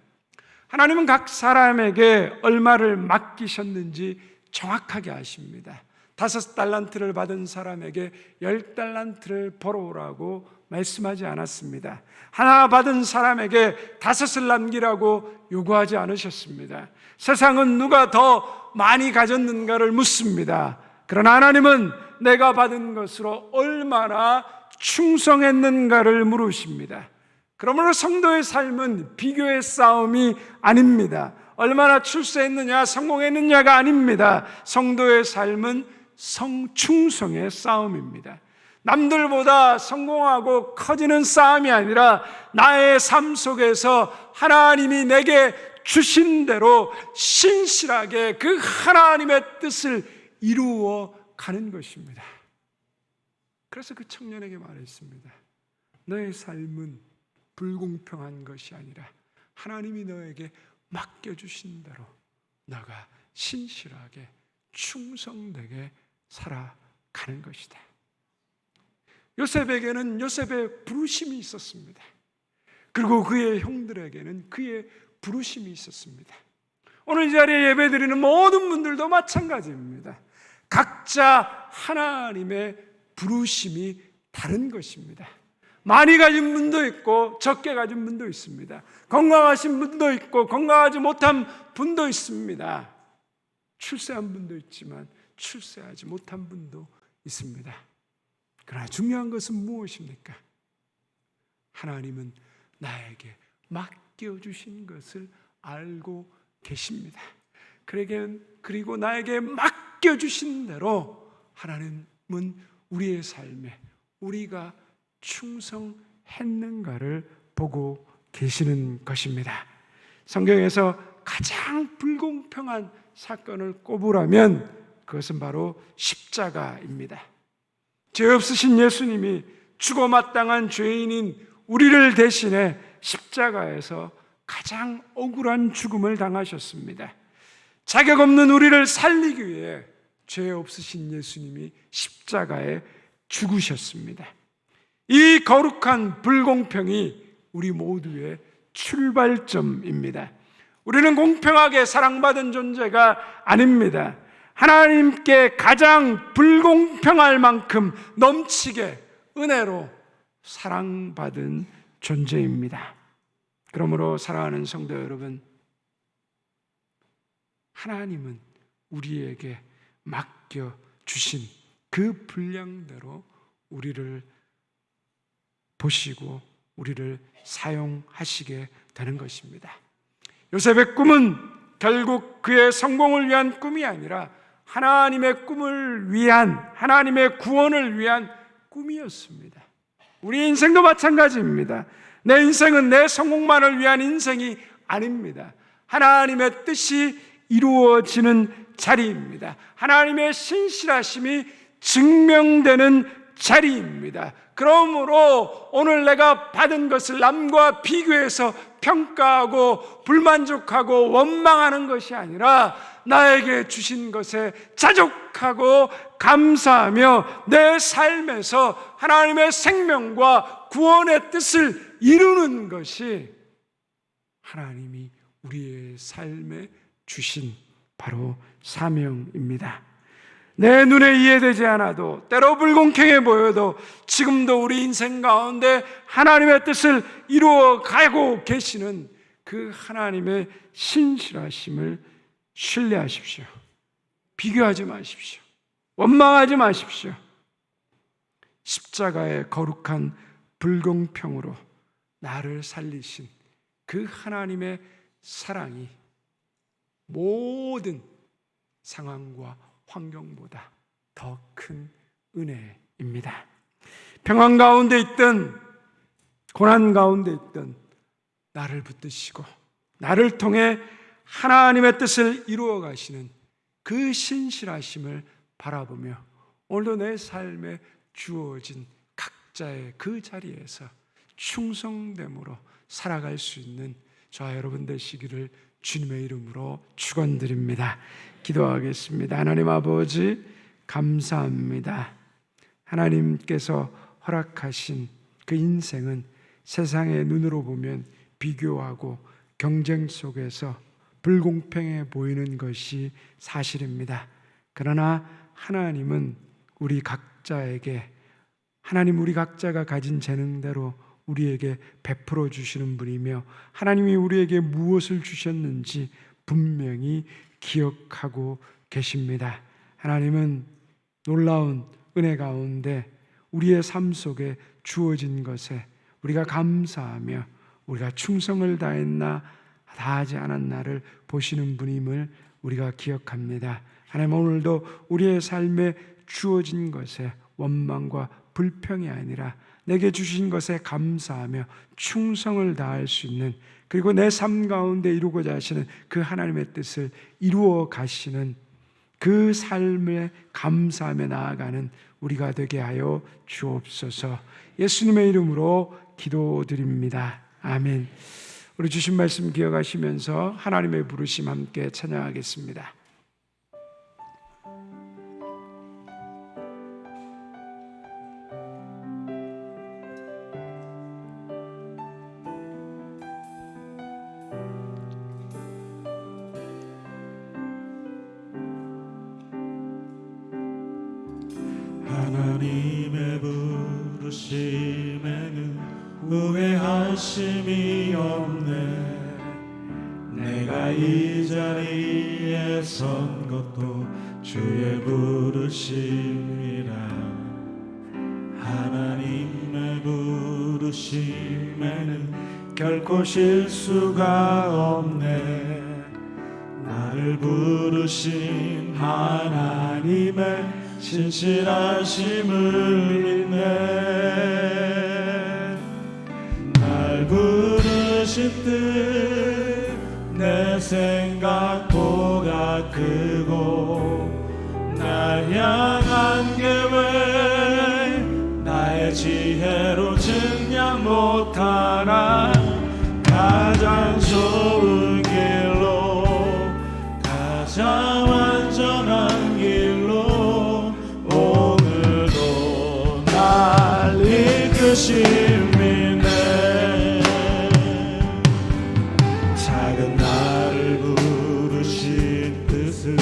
하나님은 각 사람에게 얼마를 맡기셨는지 정확하게 아십니다. 5달란트를 받은 사람에게 10달란트를 벌어오라고 말씀하지 않았습니다. 하나 받은 사람에게 5을 남기라고 요구하지 않으셨습니다. 세상은 누가 더 많이 가졌는가를 묻습니다. 그러나 하나님은 내가 받은 것으로 얼마나 충성했는가를 물으십니다. 그러므로 성도의 삶은 비교의 싸움이 아닙니다. 얼마나 출세했느냐, 성공했느냐가 아닙니다. 성도의 삶은 충성의 싸움입니다. 남들보다 성공하고 커지는 싸움이 아니라 나의 삶 속에서 하나님이 내게 주신 대로 신실하게 그 하나님의 뜻을 이루어 가는 것입니다. 그래서 그 청년에게 말했습니다. 너의 삶은 불공평한 것이 아니라 하나님이 너에게 맡겨주신 대로 너가 신실하게 충성되게 살아가는 것이다. 요셉에게는 요셉의 부르심이 있었습니다. 그리고 그의 형들에게는 그의 부르심이 있었습니다. 오늘 이 자리에 예배드리는 모든 분들도 마찬가지입니다. 각자 하나님의 부르심이 다른 것입니다. 많이 가진 분도 있고 적게 가진 분도 있습니다. 건강하신 분도 있고 건강하지 못한 분도 있습니다. 출세한 분도 있지만 출세하지 못한 분도 있습니다. 그러나 중요한 것은 무엇입니까? 하나님은 나에게 맡겨주신 것을 알고 계십니다. 그리고 나에게 맡겨주신 대로 하나님은 우리의 삶에 우리가 충성했는가를 보고 계시는 것입니다. 성경에서 가장 불공평한 사건을 꼽으라면 그것은 바로 십자가입니다. 죄 없으신 예수님이 죽어 마땅한 죄인인 우리를 대신해 십자가에서 가장 억울한 죽음을 당하셨습니다. 자격 없는 우리를 살리기 위해 죄 없으신 예수님이 십자가에 죽으셨습니다. 이 거룩한 불공평이 우리 모두의 출발점입니다. 우리는 공평하게 사랑받은 존재가 아닙니다. 하나님께 가장 불공평할 만큼 넘치게 은혜로 사랑받은 존재입니다. 그러므로 사랑하는 성도 여러분, 하나님은 우리에게 맡겨주신 그 분량대로 우리를 보시고 우리를 사용하시게 되는 것입니다. 요셉의 꿈은 결국 그의 성공을 위한 꿈이 아니라 하나님의 꿈을 위한, 하나님의 구원을 위한 꿈이었습니다. 우리 인생도 마찬가지입니다. 내 인생은 내 성공만을 위한 인생이 아닙니다. 하나님의 뜻이 이루어지는 자리입니다. 하나님의 신실하심이 증명되는 자리입니다. 그러므로 오늘 내가 받은 것을 남과 비교해서 평가하고 불만족하고 원망하는 것이 아니라 나에게 주신 것에 자족하고 감사하며 내 삶에서 하나님의 생명과 구원의 뜻을 이루는 것이 하나님이 우리의 삶에 주신 바로 사명입니다. 내 눈에 이해되지 않아도 때로 불공평해 보여도 지금도 우리 인생 가운데 하나님의 뜻을 이루어 가고 계시는 그 하나님의 신실하심을 신뢰하십시오. 비교하지 마십시오. 원망하지 마십시오. 십자가의 거룩한 불공평으로 나를 살리신 그 하나님의 사랑이 모든 상황과 환경보다 더 큰 은혜입니다. 평안 가운데 있든 고난 가운데 있든 나를 붙드시고 나를 통해 하나님의 뜻을 이루어 가시는 그 신실하심을 바라보며 오늘도 내 삶에 주어진 각자의 그 자리에서 충성됨으로 살아갈 수 있는 저와 여러분 되시기를 주님의 이름으로 축원드립니다. 기도하겠습니다. 하나님 아버지 감사합니다. 하나님께서 허락하신 그 인생은 세상의 눈으로 보면 비교하고 경쟁 속에서 불공평해 보이는 것이 사실입니다. 그러나 하나님은 우리 각자에게, 하나님 우리 각자가 가진 재능대로 우리에게 베풀어 주시는 분이며, 하나님이 우리에게 무엇을 주셨는지 분명히 기억하고 계십니다. 하나님은 놀라운 은혜 가운데 우리의 삶 속에 주어진 것에 우리가 감사하며 우리가 충성을 다했나 다하지 않았나를 보시는 분임을 우리가 기억합니다. 하나님, 오늘도 우리의 삶에 주어진 것에 원망과 불평이 아니라 내게 주신 것에 감사하며 충성을 다할 수 있는, 그리고 내 삶 가운데 이루고자 하시는 그 하나님의 뜻을 이루어 가시는 그 삶에 감사하며 나아가는 우리가 되게 하여 주옵소서. 예수님의 이름으로 기도드립니다. 아멘. 우리 주신 말씀 기억하시면서 하나님의 부르심 함께 찬양하겠습니다. 하나님의 부르심에는 후회하심이 없네. 내가 이 자리에 선 것도 주의 부르심이라. 하나님의 부르심에는 결코 실수가 없네. 나를 부르신 하나님의 신실하심을 믿네. 날 부르신 뜻 내 생각보다 크고, 날 향한 계획 나의 지혜로 증량 못하나. 가장 좋은 길로, 가장 완전한 길로 오늘도 날 이끄심이네. 작은 나를 부르신 뜻을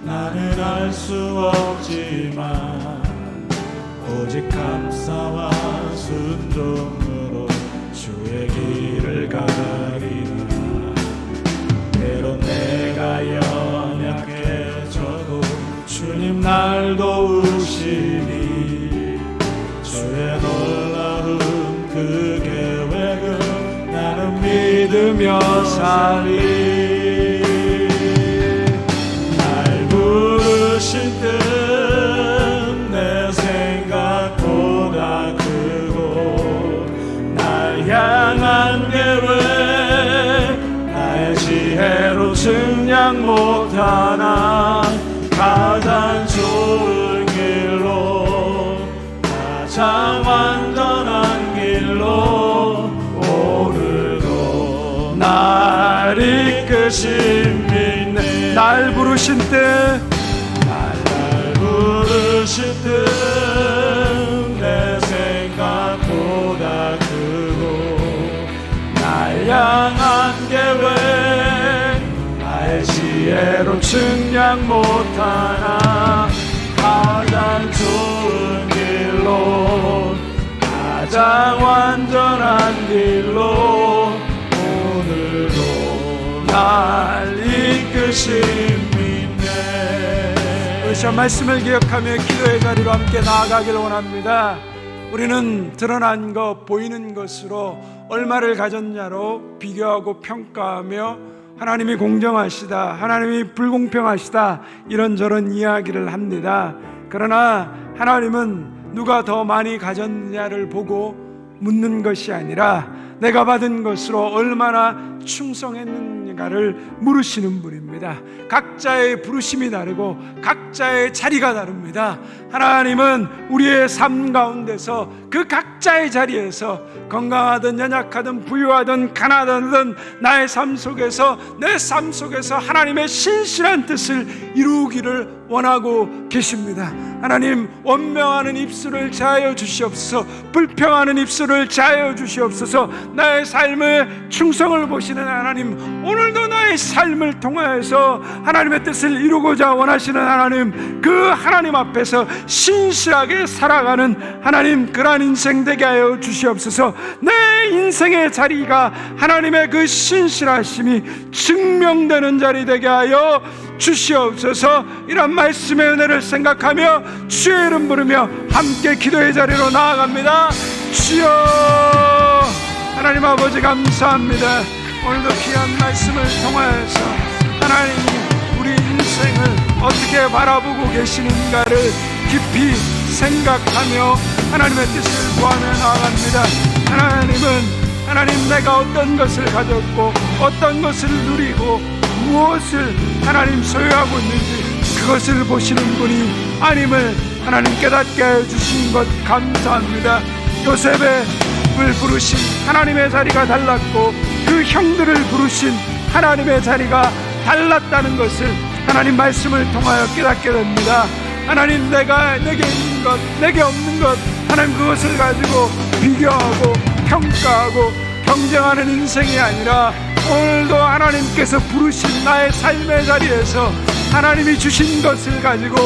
나는 알 수 없지만, 오직 감사와 순종으로 주의 길을 가리라. 때론 내가 연약해져도 주님 날 도우시니, 주의 놀라운 그 계획을 나는 믿으며 살리. 날 부르신 뜻 내 생각보다 크고, 날 향한 계획 나의 지혜로 증량 못하나. 가장 좋은 길로, 가장 완전한 길로 오늘도 날 이끄심이네. 날 부르신 때, 날 부르신 뜻 내 생각보다 크고, 날 향한 계획 나의 지혜로 증량 못하나. 가장 좋은 길로, 가장 완전한 길로 오늘도 날 이끄심이네. 우리 말씀을 기억하며 기도의 자리로 함께 나아가길 원합니다. 우리는 드러난 것, 보이는 것으로 얼마를 가졌냐로 비교하고 평가하며 하나님이 공정하시다, 하나님이 불공평하시다, 이런저런 이야기를 합니다. 그러나 하나님은 누가 더 많이 가졌냐를 보고 묻는 것이 아니라 내가 받은 것으로 얼마나 충성했는가를 물으시는 분입니다. 각자의 부르심이 다르고 각자의 자리가 다릅니다. 하나님은 우리의 삶 가운데서 그 각자의 자리에서 건강하든 연약하든 부유하든 가난하든 나의 삶 속에서 내 삶 속에서 하나님의 신실한 뜻을 이루기를 원하고 계십니다. 하나님, 원명하는 입술을 자하여 주시옵소서. 불평하는 입술을 자하여 주시옵소서. 나의 삶의 충성을 보시는 하나님, 오늘도 나의 삶을 통하여서 하나님의 뜻을 이루고자 원하시는 하나님, 그 하나님 앞에서 신실하게 살아가는 하나님, 그러한 인생 되게 하여 주시옵소서. 내 인생의 자리가 하나님의 그 신실하심이 증명되는 자리 되게 하여 주시옵소서. 이런 말씀의 은혜를 생각하며 주의 이름 부르며 함께 기도의 자리로 나아갑니다. 주여, 하나님 아버지 감사합니다. 오늘도 귀한 말씀을 통하여서 하나님이 우리 인생을 어떻게 바라보고 계시는가를 깊이 생각하며 하나님의 뜻을 구하며 나아갑니다. 하나님, 내가 어떤 것을 가졌고 어떤 것을 누리고 무엇을 하나님 소유하고 있는지 그것을 보시는 분이 아님을 하나님 깨닫게 해주신 것 감사합니다. 요셉을 부르신 하나님의 자리가 달랐고 그 형들을 부르신 하나님의 자리가 달랐다는 것을 하나님 말씀을 통하여 깨닫게 됩니다. 하나님, 내게 있는 것, 내게 없는 것, 하나님 그것을 가지고 비교하고 평가하고 경쟁하는 인생이 아니라 오늘도 하나님께서 부르신 나의 삶의 자리에서 하나님이 주신 것을 가지고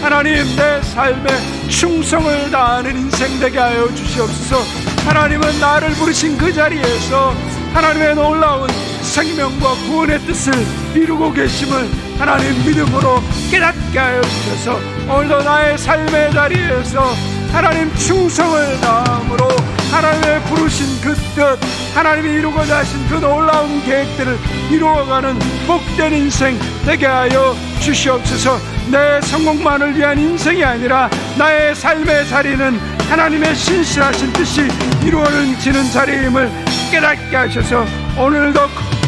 하나님 내 삶에 충성을 다하는 인생 되게 하여 주시옵소서. 하나님은 나를 부르신 그 자리에서 하나님의 놀라운 생명과 구원의 뜻을 이루고 계심을 하나님 믿음으로 깨닫게 하여 주셔서 오늘도 나의 삶의 자리에서 하나님 충성을 다함으로 하나님의 부르신 그 뜻, 하나님이 이루고자 하신 그 놀라운 계획들을 이루어가는 복된 인생 되게 하여 주시옵소서. 내 성공만을 위한 인생이 아니라 나의 삶의 자리는 하나님의 신실하신 뜻이 이루어지는 자리임을 깨닫게 하셔서 오늘도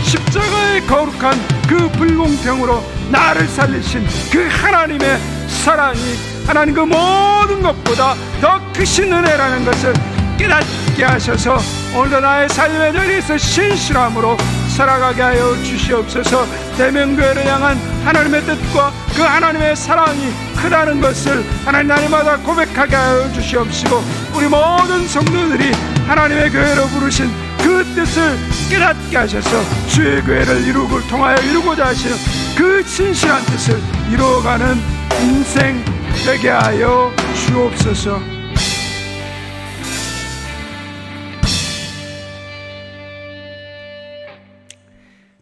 십자가의 거룩한 그 불공평으로 나를 살리신 그 하나님의 사랑이 하나님 그 모든 것보다 더 크신 은혜라는 것을 깨닫게 하셔서 오늘도 나의 삶의 자리에서 신실함으로 살아가게 하여 주시옵소서. 대명교회를 향한 하나님의 뜻과 그 하나님의 사랑이 크다는 것을 하나님 날마다 고백하게 하여 주시옵시고 우리 모든 성도들이 하나님의 교회로 부르신 그 뜻을 깨닫게 하셔서 주의 교회를 통하여 이루고자 하시는 그 신실한 뜻을 이루어가는 인생 되게 하여 주옵소서.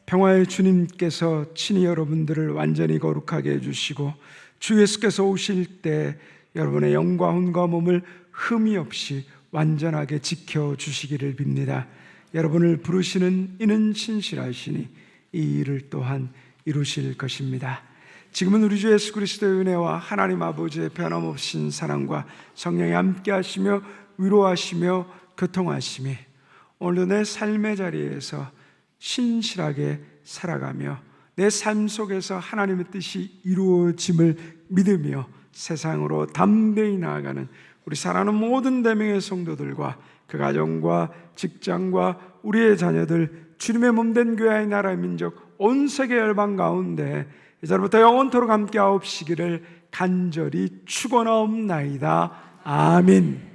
평화의 주님께서 친히 여러분들을 완전히 거룩하게 해주시고 주 예수께서 오실 때 여러분의 영과 혼과 몸을 흠이 없이 완전하게 지켜주시기를 빕니다. 여러분을 부르시는 이는 신실하시니 이 일을 또한 이루실 것입니다. 지금은 우리 주 예수 그리스도의 은혜와 하나님 아버지의 변함없인 사랑과 성령이 함께 하시며 위로하시며 교통하심이 오늘도 내 삶의 자리에서 신실하게 살아가며 내 삶 속에서 하나님의 뜻이 이루어짐을 믿으며 세상으로 담대히 나아가는 우리 사랑하는 모든 대명의 성도들과 그 가정과 직장과 우리의 자녀들 주님의 몸된 교회의 나라의 민족 온 세계 열방 가운데 이제부터 영원토록 함께 하옵시기를 간절히 축원하옵나이다. 아멘.